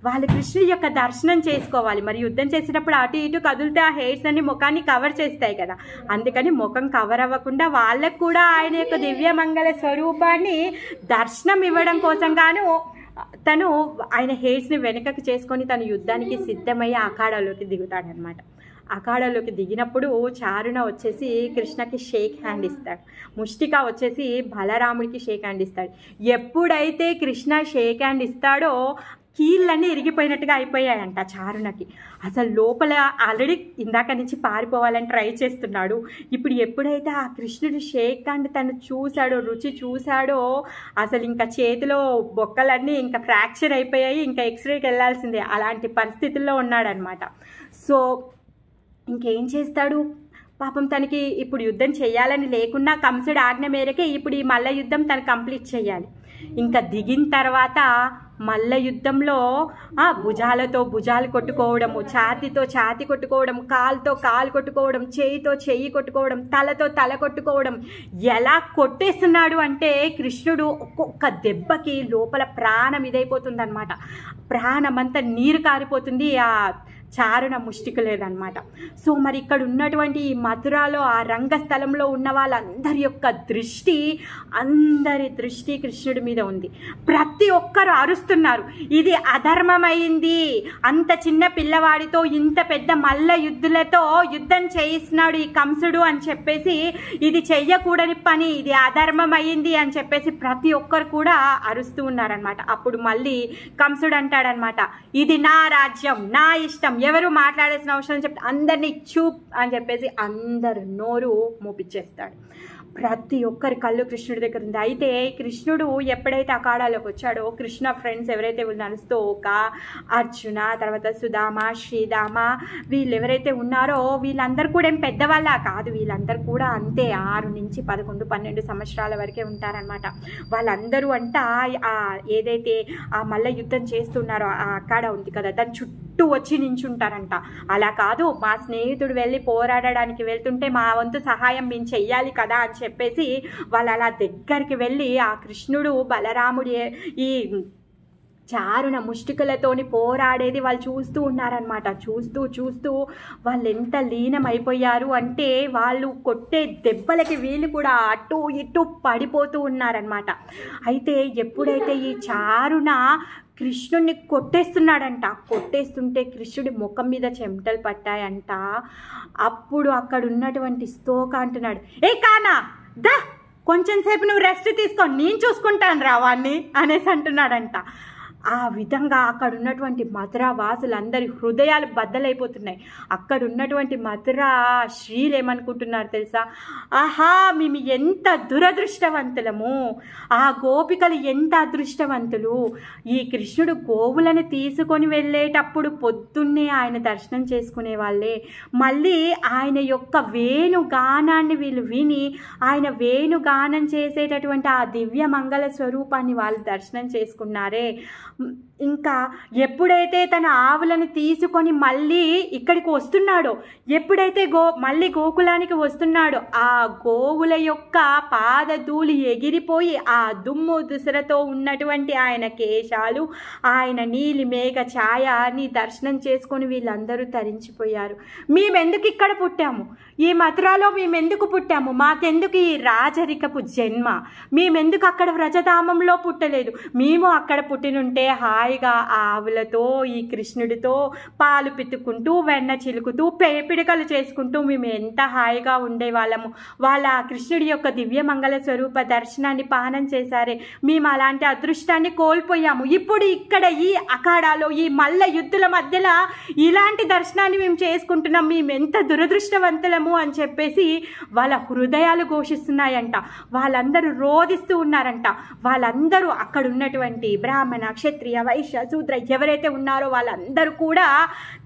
వాళ్ళు కృష్ణుడి యొక్క దర్శనం చేసుకోవాలి, మరి యుద్ధం చేసేటప్పుడు అటు ఇటు కదిలితే ఆ హెయిర్స్ అన్ని ముఖాన్ని కవర్ చేస్తాయి కదా, అందుకని ముఖం కవర్ అవ్వకుండా వాళ్ళకు కూడా ఆయన యొక్క దివ్యమంగళ స్వరూపాన్ని దర్శనం ఇవ్వడం కోసం గాను తను ఆయన హెయిర్స్ని వెనకకి చేసుకొని తను యుద్ధానికి సిద్ధమయ్యి అఖాడాలోకి దిగుతాడనమాట. అఖాడాలోకి దిగినప్పుడు చారుణ వచ్చేసి కృష్ణకి షేక్ హ్యాండ్ ఇస్తాడు, ముష్టిక వచ్చేసి బలరాముడికి షేక్ హ్యాండ్ ఇస్తాడు. ఎప్పుడైతే కృష్ణ షేక్ హ్యాండ్ ఇస్తాడో కీళ్ళన్నీ ఇరిగిపోయినట్టుగా అయిపోయాయంట చారుణకి. అసలు లోపల ఆల్రెడీ ఇందాక నుంచి పారిపోవాలని ట్రై చేస్తున్నాడు. ఇప్పుడు ఎప్పుడైతే ఆ కృష్ణుడు షేక్ హ్యాండ్ తను చూశాడో, రుచి చూశాడో, అసలు ఇంకా చేతిలో బొక్కలన్నీ ఇంకా ఫ్రాక్చర్ అయిపోయాయి, ఇంకా ఎక్స్రేకి వెళ్ళాల్సిందే, అలాంటి పరిస్థితుల్లో ఉన్నాడనమాట. సో ఇంకేం చేస్తాడు, పాపం తనకి ఇప్పుడు యుద్ధం చేయాలని లేకున్నా కంసుడి ఆజ్ఞ మేరకే ఇప్పుడు ఈ మల్ల యుద్ధం తను కంప్లీట్ చేయాలి. ఇంకా దిగిన తర్వాత మల్ల యుద్ధంలో భుజాలతో భుజాలు కొట్టుకోవడము, ఛాతీతో ఛాతీ కొట్టుకోవడం, కాలుతో కాలు కొట్టుకోవడం, చేయితో చెయ్యి కొట్టుకోవడం, తలతో తల కొట్టుకోవడం, ఎలా కొట్టేస్తున్నాడు అంటే కృష్ణుడు ఒక్కొక్క దెబ్బకి లోపల ప్రాణం ఇదైపోతుంది అనమాట. ప్రాణమంతా నీరు కారిపోతుంది, ఆ చారుణ ముష్టికి లేదనమాట. సో మరి ఇక్కడ ఉన్నటువంటి ఈ మథురాలో ఆ రంగస్థలంలో ఉన్న వాళ్ళందరి యొక్క దృష్టి, అందరి దృష్టి కృష్ణుడి మీద ఉంది. ప్రతి ఒక్కరు అరుస్తున్నారు, ఇది అధర్మమైంది, అంత చిన్న పిల్లవాడితో ఇంత పెద్ద మల్ల యుద్ధులతో యుద్ధం చేయిస్తున్నాడు ఈ కంసుడు అని చెప్పేసి, ఇది చెయ్యకూడని పని, ఇది అధర్మమైంది అని చెప్పేసి ప్రతి ఒక్కరు కూడా అరుస్తూ ఉన్నారనమాట. అప్పుడు మళ్ళీ కంసుడు అంటాడనమాట, ఇది నా రాజ్యం, నా ఇష్టం, ఎవరు మాట్లాడాల్సిన అవసరం చెప్పి అందరినీ చూప్ అని చెప్పేసి అందరు నోరు మూపిచ్చేస్తాడు. ప్రతి ఒక్కరి కళ్ళు కృష్ణుడి దగ్గర ఉంది. అయితే కృష్ణుడు ఎప్పుడైతే అఖాడాలోకి వచ్చాడో కృష్ణ ఫ్రెండ్స్ ఎవరైతే ఉన్నారో స్తోక, అర్జున, తర్వాత సుధామ, శ్రీధామ, వీళ్ళు ఎవరైతే ఉన్నారో వీళ్ళందరూ కూడా ఏం పెద్దవాళ్ళ కాదు, వీళ్ళందరూ కూడా అంతే 6 నుంచి 11, 12 సంవత్సరాల వరకే ఉంటారనమాట. వాళ్ళందరూ అంట ఏదైతే ఆ మల్ల యుద్ధం చేస్తున్నారో ఆ అఖాడా ఉంది కదా దాని చుట్టూ వచ్చి నించుంటారంట. అలా కాదు, మా స్నేహితుడు వెళ్ళి పోరాడడానికి వెళ్తుంటే మా వంతు సహాయం మేము చెయ్యాలి కదా అని చెప్పేసి వాళ్ళు అలా దగ్గరికి వెళ్ళి ఆ కృష్ణుడు బలరాముడి ఈ చారుణ ముష్టికలతోని పోరాడేది వాళ్ళు చూస్తూ ఉన్నారనమాట. చూస్తూ చూస్తూ వాళ్ళు ఎంత లీనమైపోయారు అంటే వాళ్ళు కొట్టే దెబ్బలకి వీళ్ళు కూడా అటు ఇటు పడిపోతూ ఉన్నారనమాట. అయితే ఎప్పుడైతే ఈ చారుణ కృష్ణుడిని కొట్టేస్తున్నాడంట, కొట్టేస్తుంటే కృష్ణుడి ముఖం మీద చెమటలు పట్టాయంట. అప్పుడు అక్కడ ఉన్నటువంటి స్తోక అంటున్నాడు, ఏ కానా దా కొంచెం సేపు నువ్వు రెస్ట్ తీసుకో, నేను చూసుకుంటాను రా వాణ్ణి అనేసి అంటున్నాడంట. ఆ విధంగా అక్కడ ఉన్నటువంటి మథురా వాసులందరి హృదయాలు బద్దలైపోతున్నాయి. అక్కడ ఉన్నటువంటి మథురా శ్రీలు ఏమనుకుంటున్నారు తెలుసా, ఆహా మేము ఎంత దురదృష్టవంతులము, ఆ గోపికలు ఎంత అదృష్టవంతులు, ఈ కృష్ణుడు గోవులను తీసుకొని వెళ్ళేటప్పుడు పొద్దున్నే ఆయన దర్శనం చేసుకునే వాళ్ళే, మళ్ళీ ఆయన యొక్క వేణుగానాన్ని వీళ్ళు విని ఆయన వేణుగానం చేసేటటువంటి ఆ దివ్య మంగళ స్వరూపాన్ని వాళ్ళు దర్శనం చేసుకున్నారే. ఇంకా ఎప్పుడైతే తన ఆవులను తీసుకొని మళ్ళీ ఇక్కడికి వస్తున్నాడో, ఎప్పుడైతే మళ్ళీ గోకులానికి వస్తున్నాడో ఆ గోవుల యొక్క పాదధూళి ఎగిరిపోయి ఆ దుమ్ము దుసరతో ఉన్నటువంటి ఆయన కేశాలు, ఆయన నీలి మేఘ ఛాయని దర్శనం చేసుకొని వీళ్ళందరూ తరించిపోయారు. మేమెందుకు ఇక్కడ పుట్టాము, ఈ మథురాలో మేమెందుకు పుట్టాము, మాకెందుకు ఈ రాజరికపు జన్మ, మేమెందుకు అక్కడ వ్రజధామంలో పుట్టలేదు, మేము అక్కడ పుట్టినుంటే హాయిగా ఆవులతో ఈ కృష్ణుడితో పాలు పితుక్కుంటూ వెన్న చిలుకుతూ పిడకలు చేసుకుంటూ మేము ఎంత హాయిగా ఉండేవాళ్ళము, వాళ్ళ కృష్ణుడి యొక్క దివ్య మంగళ స్వరూప దర్శనాన్ని పానం చేశారే, మేము అలాంటి అదృష్టాన్ని కోల్పోయాము, ఇప్పుడు ఇక్కడ ఈ అఖాడాలో ఈ మల్ల యుద్ధుల మధ్యలో ఇలాంటి దర్శనాన్ని మేము చేసుకుంటున్నాం, మేము ఎంత దురదృష్టవంతులము అని చెప్పేసి వాళ్ళ హృదయాలు ఘోషిస్తున్నాయంట. వాళ్ళందరూ రోధిస్తూ ఉన్నారంట. వాళ్ళందరూ అక్కడ ఉన్నటువంటి బ్రాహ్మణ, క్షత్రియ, వైశ్య, శూద్ర ఎవరైతే ఉన్నారో వాళ్ళందరూ కూడా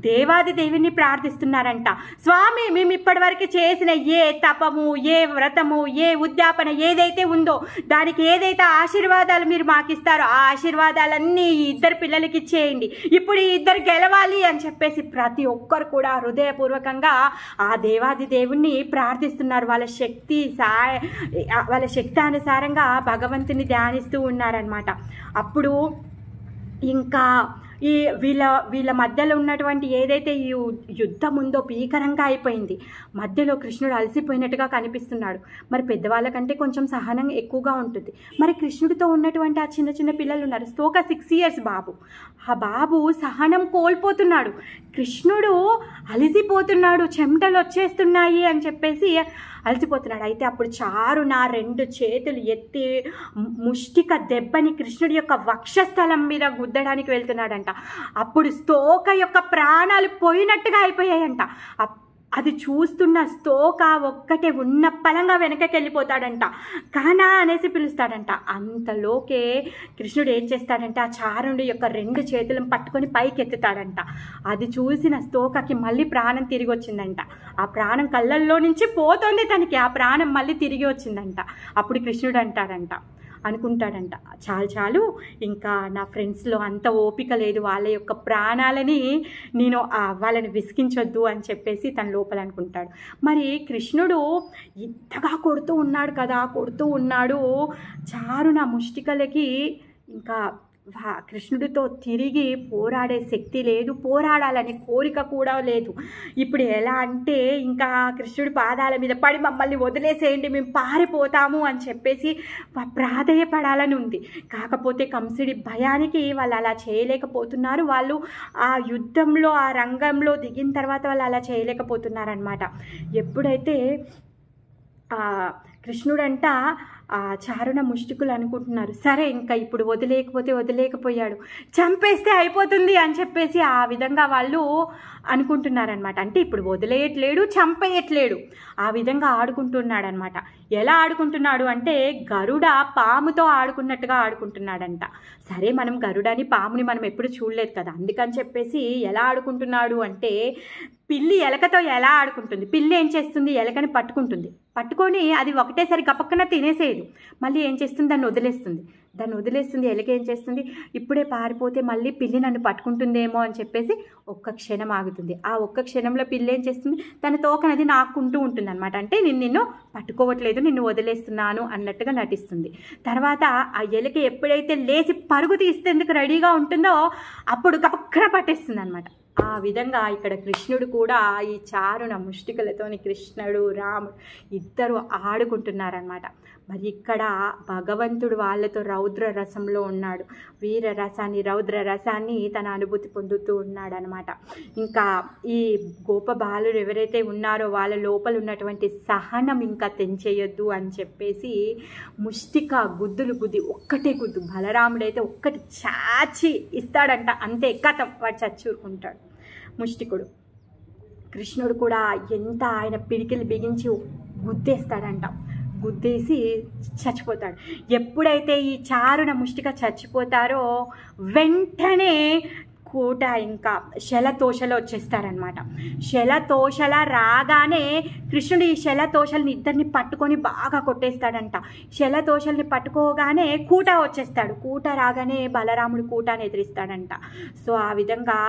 దేవాది దేవిని ప్రార్థిస్తున్నారంట. స్వామి మేము ఇప్పటి వరకు చేసిన ఏ తపము, ఏ వ్రతము, ఏ ఉద్యాపన ఏదైతే ఉందో దానికి ఏదైతే ఆశీర్వాదాలు మీరు మాకు ఇస్తారో ఆ ఆశీర్వాదాలన్నీ ఈ 2 పిల్లలకి ఇచ్చేయండి, ఇప్పుడు ఈ 2 గెలవాలి అని చెప్పేసి ప్రతి ఒక్కరు కూడా హృదయపూర్వకంగా ఆ దేవాది దేవుణ్ణి ప్రార్థిస్తున్నారు. వాళ్ళ శక్తానుసారంగా భగవంతుని ధ్యానిస్తూ ఉన్నారనమాట. అప్పుడు ఇంకా ఈ వీళ్ళ మధ్యలో ఉన్నటువంటి ఏదైతే ఈ యుద్ధం ఉందో భీకరంగా అయిపోయింది. మధ్యలో కృష్ణుడు అలసిపోయినట్టుగా కనిపిస్తున్నాడు. మరి పెద్దవాళ్ళకంటే కొంచెం సహనం ఎక్కువగా ఉంటుంది. మరి కృష్ణుడితో ఉన్నటువంటి ఆ చిన్న చిన్న పిల్లలు ఉన్నారు. స్తోక 6 years బాబు, ఆ బాబు సహనం కోల్పోతున్నాడు. కృష్ణుడు అలసిపోతున్నాడు, చెమటలు వచ్చేస్తున్నాయి అని చెప్పేసి అలసిపోతున్నాడు. అయితే అప్పుడు చారున 2 చేతులు ఎత్తి ముష్టిక దెబ్బని కృష్ణుడి యొక్క వక్షస్థలం మీద గుద్దడానికి వెళ్తున్నాడంట. అప్పుడు స్తోక యొక్క ప్రాణాలు పోయినట్టుగా అయిపోయాయంట. అది చూస్తున్న స్తోక ఒక్కటే ఉన్న పలంగా వెనకకి వెళ్ళిపోతాడంట. కానా అనేసి పిలుస్తాడంట. అంతలోకే కృష్ణుడు ఏం చేస్తాడంటే ఆ చారుడి యొక్క 2 చేతులను పట్టుకొని పైకి ఎత్తుతాడంట. అది చూసిన స్తోకకి మళ్ళీ ప్రాణం తిరిగి వచ్చిందంట. ఆ ప్రాణం కళ్ళల్లో నుంచి పోతుంది తనకి, ఆ ప్రాణం మళ్ళీ తిరిగి వచ్చిందంట. అప్పుడు కృష్ణుడు అనుకుంటాడంట, చాలు ఇంకా నా ఫ్రెండ్స్లో అంత ఓపిక లేదు, వాళ్ళ యొక్క ప్రాణాలని నేను వాళ్ళని విసిగించొద్దు అని చెప్పేసి తన లోపల అనుకుంటాడు. మరి కృష్ణుడు ఇంతగా కొడుతూ ఉన్నాడు చారున ముష్టికలకి. ఇంకా కృష్ణుడితో తిరిగి పోరాడే శక్తి లేదు, పోరాడాలనే కోరిక కూడా లేదు. ఇప్పుడు ఎలా అంటే ఇంకా కృష్ణుడి పాదాల మీద పడి మమ్మల్ని వదిలేసేయండి, మేము పారిపోతాము అని చెప్పేసి ప్రాధేయపడాలని ఉంది. కాకపోతే కంసుడి భయానికి వాళ్ళు అలా చేయలేకపోతున్నారు. వాళ్ళు ఆ యుద్ధంలో ఆ రంగంలో దిగిన తర్వాత వాళ్ళు అలా చేయలేకపోతున్నారనమాట. ఎప్పుడైతే కృష్ణుడంట చారుణ ముష్టికులు అనుకుంటున్నారు, సరే ఇంకా ఇప్పుడు వదిలేకపోయాడు, చంపేస్తే అయిపోతుంది అని చెప్పేసి ఆ విధంగా వాళ్ళు అనుకుంటున్నారనమాట. అంటే ఇప్పుడు వదిలేయట్లేడు, చంపేయట్లేడు, ఆ విధంగా ఆడుకుంటున్నాడనమాట. ఎలా ఆడుకుంటున్నాడు అంటే గరుడ పాముతో ఆడుకున్నట్టుగా ఆడుకుంటున్నాడంట. సరే మనం గరుడని పాముని మనం ఎప్పుడు చూడలేదు కదా, అందుకని చెప్పేసి ఎలా ఆడుకుంటున్నాడు అంటే పిల్లి ఎలకతో ఎలా ఆడుకుంటుంది, పిల్లి ఏం చేస్తుంది, ఎలకని పట్టుకొని అది ఒకటేసారి గపక్కన తినేసేయదు, మళ్ళీ ఏం చేస్తుంది, దాన్ని వదిలేస్తుంది. ఎలక ఏం చేస్తుంది, ఇప్పుడే పారిపోతే మళ్ళీ పిల్లి నన్ను పట్టుకుంటుందేమో అని చెప్పేసి ఒక్క క్షణం ఆగుతుంది. ఆ ఒక్క క్షణంలో పిల్లి ఏం చేస్తుంది, తన తోకనది నాకుంటూ ఉంటుంది అనమాట. అంటే నిన్ను పట్టుకోవట్లేదు, నిన్ను వదిలేస్తున్నాను అన్నట్టుగా నటిస్తుంది. తర్వాత ఆ ఎలక ఎప్పుడైతే లేచి పరుగు తీసేందుకు రెడీగా ఉంటుందో అప్పుడు గపక్కన పట్టేస్తుంది అనమాట. ఆ విధంగా ఇక్కడ కృష్ణుడు కూడా ఈ చారుణ ముష్టికలతోని కృష్ణుడు రాముడు ఇద్దరు ఆడుకుంటున్నారనమాట. మరి ఇక్కడ భగవంతుడు వాళ్ళతో రౌద్ర రసంలో ఉన్నాడు, రౌద్ర రసాన్ని తన అనుభూతి పొందుతూ ఉన్నాడు అనమాట. ఇంకా ఈ గోప బాలురు ఎవరైతే ఉన్నారో వాళ్ళ లోపల ఉన్నటువంటి సహనం ఇంకా తెంచేయొద్దు అని చెప్పేసి ముష్టిక గుద్దులు ఒక్కటే గుద్దు, బలరాముడైతే ఒక్కటి చాచి ఇస్తాడంట, అంతే కథం వాడు చచ్చూరుకుంటాడు ముష్టికుడు. కృష్ణుడు కూడా ఎంత ఆయన పిడికిలు బిగించి గుద్దేస్తాడంట, గుద్దేసి చచ్చిపోతాడు. ఎప్పుడైతే ఈ చారుణ ముష్టిక చచ్చిపోతారో వెంటనే కూట ఇంకా శలతోషలు వచ్చేస్తారనమాట. శలతోషల రాగానే కృష్ణుడు ఈ శలతోషల్ని ఇద్దరిని పట్టుకొని బాగా కొట్టేస్తాడంట. శలతోషల్ని పట్టుకోగానే కూట వచ్చేస్తాడు. కూట రాగానే బలరాముడు కూటాన్ని ఎదిరిస్తాడంట. సో ఆ విధంగా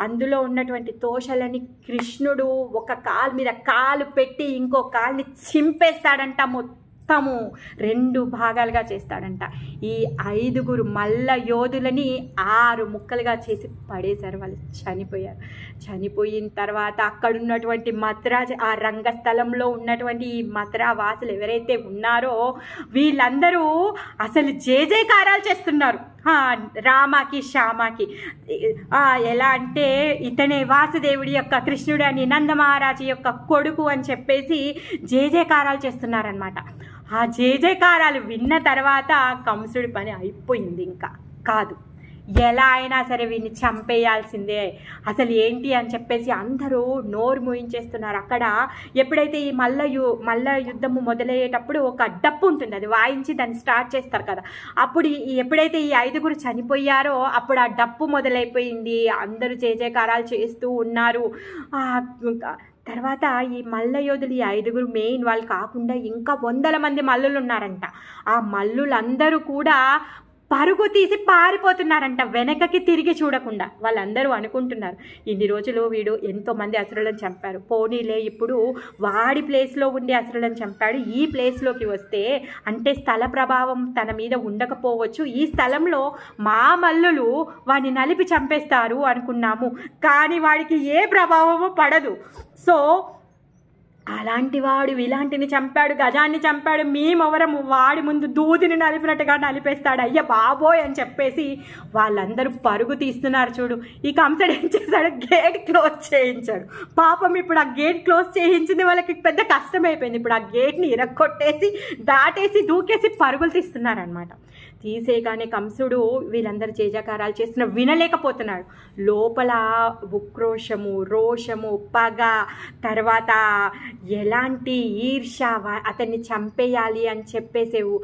అందులో ఉన్నటువంటి తోషలని కృష్ణుడు ఒక కాలు మీద కాలు పెట్టి ఇంకో కాలుని చింపేస్తాడంట, మొత్తము 2 భాగాలుగా చేస్తాడంట. ఈ 5 మల్ల యోధులని 6 ముక్కలుగా చేసి పడేశారు. వాళ్ళు చనిపోయిన తర్వాత అక్కడున్నటువంటి మథురా ఆ రంగస్థలంలో ఉన్నటువంటి ఈ మథురా వాసులు ఎవరైతే ఉన్నారో వీళ్ళందరూ అసలు జయకారాలు చేస్తున్నారు రామాకి శ్యామాకి. ఎలా అంటే ఇతనే వాసుదేవుడి యొక్క కృష్ణుడు అని, నందమహారాజు యొక్క కొడుకు అని చెప్పేసి జయకారాలు చేస్తున్నారనమాట. ఆ జయకారాలు విన్న తర్వాత కంసుడి పని అయిపోయింది, ఇంకా కాదు, ఎలా అయినా సరే వీడిని చంపేయాల్సిందే, అసలు ఏంటి అని చెప్పేసి అందరూ నోరు మూయించేస్తున్నారు. అక్కడ ఎప్పుడైతే ఈ మల్ల యుద్ధము మొదలయ్యేటప్పుడు ఒక డప్పు ఉంటుంది, అది వాయించి దాన్ని స్టార్ట్ చేస్తారు కదా, అప్పుడు ఎప్పుడైతే ఈ 5 చనిపోయారో అప్పుడు ఆ డప్పు మొదలైపోయింది. అందరూ జయకారాలు చేస్తూ ఉన్నారు. తర్వాత ఈ మల్ల యోధులు ఈ 5 మెయిన్ వాళ్ళు కాకుండా ఇంకా 100 మంది మల్లులు ఉన్నారంట. ఆ మల్లులందరూ కూడా పరుగు తీసి పారిపోతున్నారంట, వెనకకి తిరిగి చూడకుండా. వాళ్ళందరూ అనుకుంటున్నారు ఇన్ని రోజులు వీడు ఎంతోమంది అసురులను చంపారు, పోనీలే ఇప్పుడు వాడి ప్లేస్లో ఉండి అసురులను చంపాడు, ఈ ప్లేస్లోకి వస్తే అంటే స్థల ప్రభావం తన మీద ఉండకపోవచ్చు, ఈ స్థలంలో మా మల్లులు వాడిని నలిపి చంపేస్తారు అనుకున్నాము, కానీ వాడికి ఏ ప్రభావము పడదు. సో అలాంటి వాడు ఇలాంటిని చంపాడు, గజాన్ని చంపాడు, మేమెవరము వాడి ముందు దూదిని నలిపినట్టుగా నలిపేస్తాడు, అయ్య బాబోయ్ అని చెప్పేసి వాళ్ళందరూ పరుగు తీస్తున్నారు. చూడు ఈ కంసుడు ఏం చేశాడు, గేట్ క్లోజ్ చేయించాడు. పాపం ఇప్పుడు ఆ గేట్ క్లోజ్ చేయించింది వాళ్ళకి పెద్ద కష్టమైపోయింది. ఇప్పుడు ఆ గేట్ని ఇరక్కొట్టేసి దాటేసి దూకేసి పరుగులు తీస్తున్నారనమాట. తీసేయగానే కంసుడు వీళ్ళందరూ చేజాకారాలు చేస్తున్న వినలేకపోతున్నాడు. లోపల ఉక్రోషము, రోషము, పగ, తర్వాత ఎలాంటి ఈర్ష, అతన్ని చంపేయాలి అని చెప్పేసేవు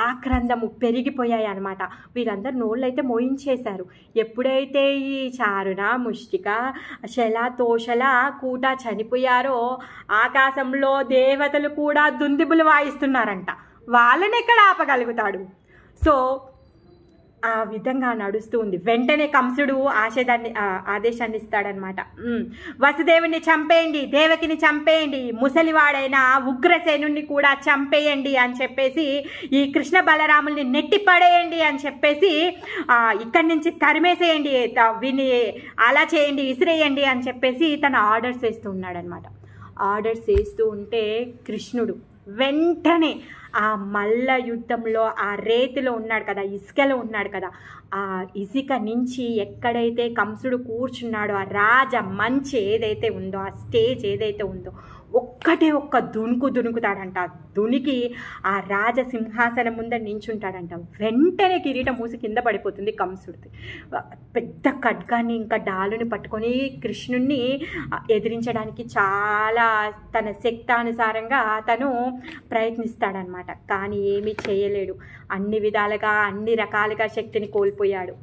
ఆక్రందము పెరిగిపోయాయి అన్నమాట. వీళ్ళందరూ నోళ్ళైతే మోయించేశారు. ఎప్పుడైతే ఈ చారుణ, ముష్టిక, శల, తోషల, కూట చనిపోయారో ఆకాశంలో దేవతలు కూడా దుందుబులు వాయిస్తున్నారంట. వాళ్ళని ఎక్కడ ఆపగలుగుతాడు? సో ఆ విధంగా నడుస్తూ ఉంది. వెంటనే కంసుడు ఆదేశాన్ని ఇస్తాడనమాట. వసుదేవుని చంపేయండి, దేవకిని చంపేయండి, ముసలివాడైన ఉగ్రసేనుని కూడా చంపేయండి అని చెప్పేసి, ఈ కృష్ణ బలరాముల్ని నెట్టి పడేయండి అని చెప్పేసి, ఇక్కడి నుంచి తరిమేసేయండి, వీని అలా చేయండి, ఇసిరేయండి అని చెప్పేసి తన ఆర్డర్స్ వేస్తూ ఉన్నాడనమాట. ఆర్డర్స్ వేస్తూ ఉంటే కృష్ణుడు వెంటనే ఆ మల్ల యుద్ధంలో ఆ రేతిలో ఉన్నాడు కదా, ఇసుకలో ఉన్నాడు కదా, ఆ ఇసుక నుంచి ఎక్కడైతే కంసుడు కూర్చున్నాడో ఆ రాజ మంచి ఏదైతే ఉందో, ఆ స్టేజ్ ఏదైతే ఉందో, ఒక్క దునుకుతాడంట. దునికి ఆ రాజ సింహాసనం ముందర నించుంటాడంట. వెంటనే కిరీటం మూసి కింద పడిపోతుంది కంసుడిది. పెద్ద ఖడ్గాన్ని ఇంకా డాలుని పట్టుకొని కృష్ణుణ్ణి ఎదిరించడానికి చాలా తన శక్తానుసారంగా తను ప్రయత్నిస్తాడనమాట. కానీ ఏమీ చేయలేడు. అన్ని విధాలుగా అన్ని రకాలుగా శక్తిని కోల్పోయాడు.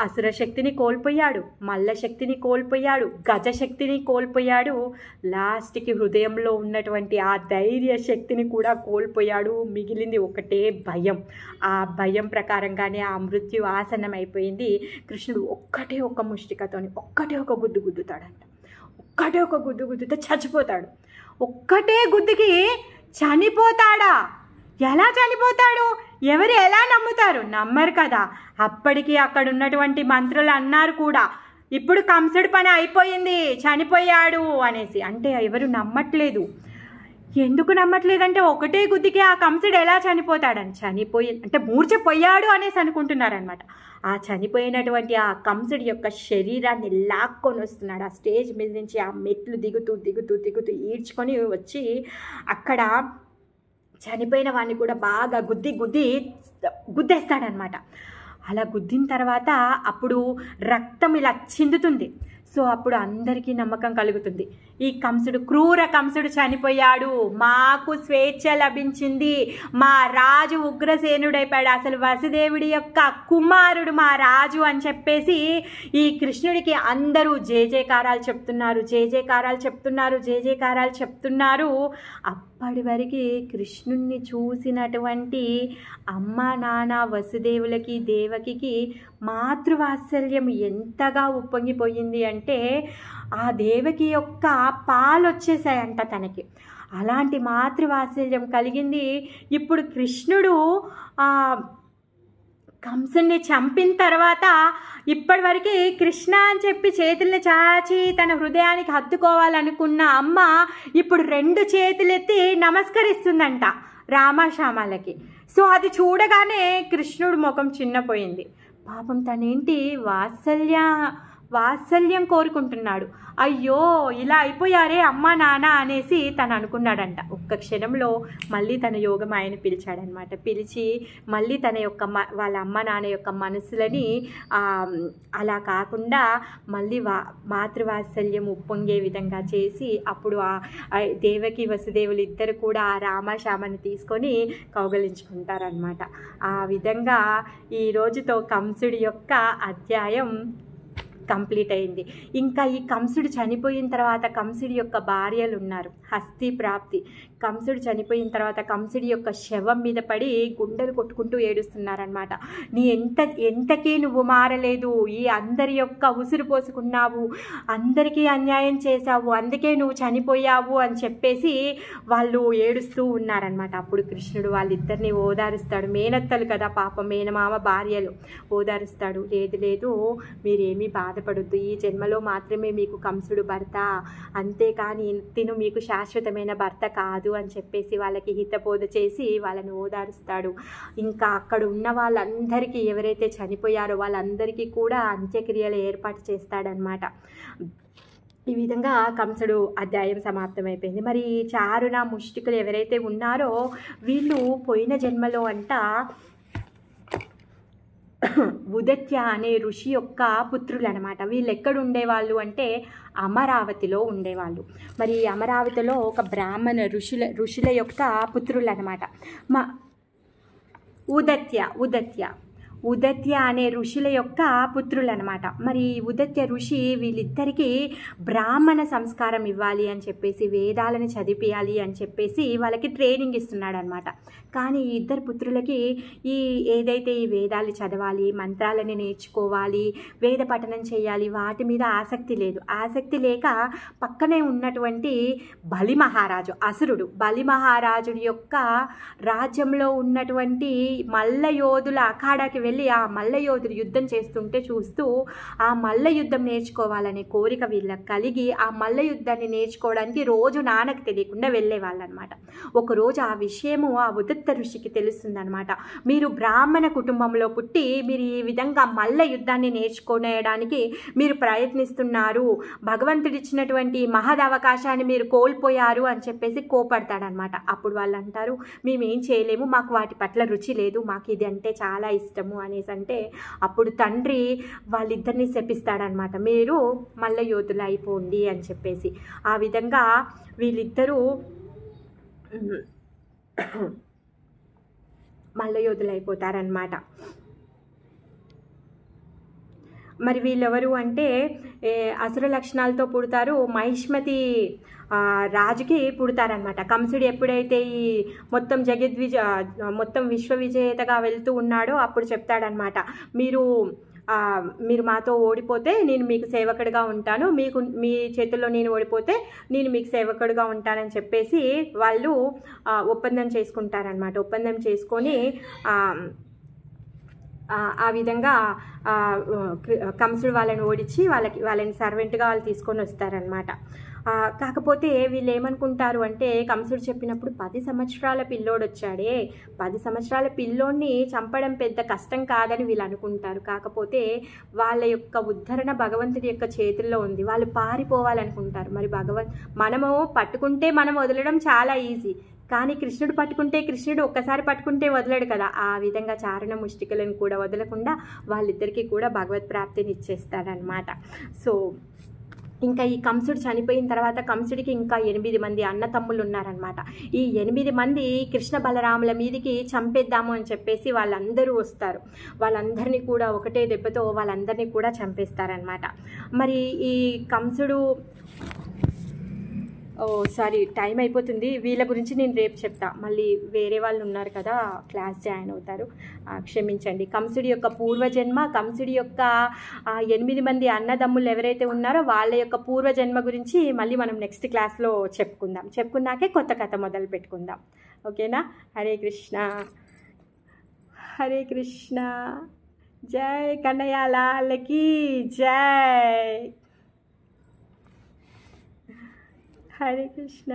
అసుర శక్తిని కోల్పోయాడు, మల్ల శక్తిని కోల్పోయాడు, గజ శక్తిని కోల్పోయాడు, లాస్ట్కి హృదయంలో ఉన్నటువంటి ఆ ధైర్య శక్తిని కూడా కోల్పోయాడు. మిగిలింది ఒకటే భయం. ఆ భయం ప్రకారంగానే ఆ మృత్యు ఆసన్నం అయిపోయింది. కృష్ణుడు ఒక్క ముష్టికతోని ఒక గుద్దు గుద్దుతాడంట. ఒక గుద్దు గుద్దుతో చచ్చిపోతాడు. ఒక్కటే గుద్దుకి చనిపోతాడా? ఎలా చనిపోతాడు? ఎవరు ఎలా నమ్ముతారు? నమ్మరు కదా. అప్పటికి అక్కడ ఉన్నటువంటి మంత్రులు అన్నారు కూడా, ఇప్పుడు కంసుడి పని అయిపోయింది, చనిపోయాడు అనేసి. అంటే ఎవరు నమ్మట్లేదు. ఎందుకు నమ్మట్లేదంటే ఒకటే గుద్దికి ఆ కంసుడు ఎలా చనిపోతాడని, అంటే మూర్ఛపోయాడు అనేసి అనుకుంటున్నారనమాట. ఆ చనిపోయినటువంటి ఆ కంసుడి యొక్క శరీరాన్ని లాక్కొని వస్తున్నాడు. ఆ స్టేజ్ మీద నుంచి ఆ మెట్లు దిగుతూ ఈడ్చుకొని వచ్చి అక్కడ చనిపోయిన వాడిని కూడా బాగా గుద్దేస్తాడనమాట. అలా గుద్దిన తర్వాత అప్పుడు రక్తం ఇలా చిందుతుంది. సో అప్పుడు అందరికీ నమ్మకం కలుగుతుంది, ఈ కంసుడు, క్రూర కంసుడు చనిపోయాడు, మాకు స్వేచ్ఛ లభించింది, మా రాజు ఉగ్రసేనుడైపోయాడు, అసలు వసుదేవుడి యొక్క కుమారుడు మా రాజు అని చెప్పేసి ఈ కృష్ణుడికి అందరూ జయజయకారాలు చెప్తున్నారు. అప్పటి వరకు కృష్ణుణ్ణి చూసినటువంటి అమ్మ, నాన్న, వసుదేవులకి, దేవకికి మాతృవాత్సల్యం ఎంతగా ఉప్పొంగిపోయింది అంటే ఆ దేవకి యొక్క పాలు వచ్చేసాయంట తనకి. అలాంటి మాతృవాత్సల్యం కలిగింది. ఇప్పుడు కృష్ణుడు కంసుని చంపిన తర్వాత ఇప్పటివరకు కృష్ణ అని చెప్పి చేతుల్ని చాచి తన హృదయానికి హత్తుకోవాలనుకున్న అమ్మ ఇప్పుడు 2 చేతులెత్తి నమస్కరిస్తుందంట రామశ్యామలకి. సో అది చూడగానే కృష్ణుడు ముఖం చిన్నపోయింది. పాపం తనేంటి వాత్సల్యం కోరుకుంటున్నాడు. అయ్యో ఇలా అయిపోయారే అమ్మ నాన్న అనేసి తను అనుకున్నాడంట. ఒక్క క్షణంలో మళ్ళీ తన యోగం ఆయన పిలిచాడనమాట. పిలిచి మళ్ళీ తన యొక్క వాళ్ళ అమ్మ నాన్న యొక్క మనసులని అలా కాకుండా మళ్ళీ మాతృవాత్సల్యం ఉప్పొంగే విధంగా చేసి అప్పుడు దేవకి వసుదేవులు ఇద్దరు కూడా ఆ రామశ్యామని తీసుకొని కౌగలించుకుంటారనమాట. ఆ విధంగా ఈ రోజుతో కంసుడి యొక్క అధ్యాయం కంప్లీట్ అయింది. ఇంకా ఈ కంసుడు చనిపోయిన తర్వాత కంసుడి యొక్క భార్యలు ఉన్నారు. హస్తి ప్రాప్తి. కంసుడు చనిపోయిన తర్వాత కంసుడి యొక్క శవం మీద పడి గుండెలు కొట్టుకుంటూ ఏడుస్తున్నారనమాట. ఎంతకీ నువ్వు మారలేదు, ఈ అందరి యొక్క ఉసురు పోసుకున్నావు, అందరికీ అన్యాయం చేశావు, అందుకే నువ్వు చనిపోయావు అని చెప్పేసి వాళ్ళు ఏడుస్తూ ఉన్నారనమాట. అప్పుడు కృష్ణుడు వాళ్ళిద్దరిని ఓదారుస్తాడు. మేనత్తలు కదా పాపం, మేనమామ భార్యలు. ఓదారుస్తాడు. లేదు లేదు, మీరేమీ బాధపడొద్దు, ఈ జన్మలో మాత్రమే మీకు కంసుడు భర్త, అంతేకాని తిను మీకు శాశ్వతమైన భర్త కాదు అని చెప్పేసి వాళ్ళకి హితబోధ చేసి వాళ్ళని ఓదారుస్తాడు. ఇంకా అక్కడ ఉన్న వాళ్ళందరికీ, ఎవరైతే చనిపోయారో వాళ్ళందరికీ కూడా అంత్యక్రియలు ఏర్పాటు చేస్తాడనమాట. ఈ విధంగా కంసుడు అధ్యాయం సమాప్తమైపోయింది. మరి చారుణ ముష్టికులు ఎవరైతే ఉన్నారో వీళ్ళు పోయిన జన్మలో అంట ఉదత్య అనే ఋషి యొక్క పుత్రులు అనమాట. వీళ్ళు ఎక్కడ ఉండేవాళ్ళు అంటే అమరావతిలో ఉండేవాళ్ళు. మరి అమరావతిలో ఒక బ్రాహ్మణ ఋషుల యొక్క పుత్రులు అనమాట. ఉదత్య అనే ఋషుల యొక్క పుత్రులు అనమాట. మరి ఉదత్య ఋషి వీళ్ళిద్దరికీ బ్రాహ్మణ సంస్కారం ఇవ్వాలి అని చెప్పేసి, వేదాలను చదివియాలి అని చెప్పేసి వాళ్ళకి ట్రైనింగ్ ఇస్తున్నాడు అనమాట. కానీ ఈ ఇద్దరు పుత్రులకి ఏదైతే ఈ వేదాలు చదవాలి, మంత్రాలని నేర్చుకోవాలి, వేద పఠనం చేయాలి, వాటి మీద ఆసక్తి లేదు. ఆసక్తి లేక పక్కనే ఉన్నటువంటి బలి మహారాజు, అసురుడు, బలి మహారాజుడి యొక్క రాజ్యంలో ఉన్నటువంటి మల్ల యోధుల అఖాడాకి వెళ్ళి ఆ మల్ల యోధులు యుద్ధం చేస్తుంటే చూస్తూ ఆ మల్ల యుద్ధం నేర్చుకోవాలనే కోరిక వీళ్ళకి కలిగి ఆ మల్ల యుద్ధాన్ని నేర్చుకోవడానికి రోజు నాన్నకు తెలియకుండా వెళ్ళేవాళ్ళు అనమాట. ఒకరోజు ఆ విషయము ఆ ఉదత్త ఋషికి తెలుస్తుందనమాట. మీరు బ్రాహ్మణ కుటుంబంలో పుట్టి మీరు ఈ విధంగా మల్ల యుద్ధాన్ని నేర్చుకోవడానికి మీరు ప్రయత్నిస్తున్నారు, భగవంతుడిచ్చినటువంటి మహద్ అవకాశాన్ని మీరు కోల్పోయారు అని చెప్పేసి కోపడతాడనమాట. అప్పుడు వాళ్ళు అంటారు, మేమేం చేయలేము, మాకు వాటి పట్ల రుచి లేదు, మాకు ఇది అంటే చాలా ఇష్టము అనేసి అంటే అప్పుడు తండ్రి వాళ్ళిద్దరిని శపిస్తాడనమాట, మీరు మల్ల యోధులు అయిపోండి అని చెప్పేసి. ఆ విధంగా వీళ్ళిద్దరూ మల్ల యోధులు అయిపోతారనమాట. మరి వీళ్ళెవరు అంటే అసుర లక్షణాలతో పుడతారు. మహిష్మతి రాజుకి పుడతారనమాట. కంసుడు ఎప్పుడైతే ఈ మొత్తం విశ్వ విజేతగా వెళ్తూ ఉన్నాడో అప్పుడు చెప్తాడనమాట, మీరు మాతో ఓడిపోతే నేను మీకు సేవకుడిగా ఉంటాను, మీ చేతుల్లో నేను ఓడిపోతే నేను మీకు సేవకుడిగా ఉంటానని చెప్పేసి వాళ్ళు ఒప్పందం చేసుకుంటారనమాట. ఒప్పందం చేసుకొని ఆ విధంగా కంసుడు వాళ్ళని ఓడించి వాళ్ళని సర్వెంట్గా వాళ్ళు తీసుకొని వస్తారనమాట. కాకపోతే వీళ్ళు ఏమనుకుంటారు అంటే, కంసుడు చెప్పినప్పుడు 10 సంవత్సరాల పిల్లోడు వచ్చాడే, 10 సంవత్సరాల పిల్లోడిని చంపడం పెద్ద కష్టం కాదని వీళ్ళు అనుకుంటారు. కాకపోతే వాళ్ళ యొక్క ఉద్ధరణ భగవంతుడి యొక్క చేతుల్లో ఉంది, వాళ్ళు పారిపోవాలనుకుంటారు. మరి మనము పట్టుకుంటే మనం వదలడం చాలా ఈజీ, కానీ కృష్ణుడు పట్టుకుంటే, కృష్ణుడు ఒక్కసారి పట్టుకుంటే వదలడు కదా. ఆ విధంగా చారణ ముష్టికులను కూడా వదలకుండా వాళ్ళిద్దరికీ కూడా భగవత్ ప్రాప్తిని ఇచ్చేస్తాడనమాట. సో ఇంకా ఈ కంసుడు చనిపోయిన తర్వాత కంసుడికి ఇంకా 8 మంది అన్న తమ్ముళ్ళు ఉన్నారనమాట. ఈ 8 మంది కృష్ణ బలరాముల మీదికి చంపేద్దాము అని చెప్పేసి వాళ్ళందరూ వస్తారు. వాళ్ళందరినీ కూడా ఒకటే దెబ్బతో వాళ్ళందరినీ కూడా చంపేస్తారనమాట. మరి ఈ కంసుడు సారీ టైం అయిపోతుంది, వీళ్ళ గురించి నేను రేపు చెప్తా. మళ్ళీ వేరే వాళ్ళు ఉన్నారు కదా క్లాస్ జాయిన్ అవుతారు, క్షమించండి. కంసుడి యొక్క పూర్వజన్మ, కంసుడి యొక్క 8 మంది అన్నదమ్ములు ఎవరైతే ఉన్నారో వాళ్ళ యొక్క పూర్వజన్మ గురించి మళ్ళీ మనం నెక్స్ట్ క్లాస్లో చెప్పుకున్నాకే కొత్త కథ మొదలు పెట్టుకుందాం. ఓకేనా? హరే కృష్ణ, హరే కృష్ణ, జై కన్నయ్య లాల్కి జై. హరే కృష్ణ.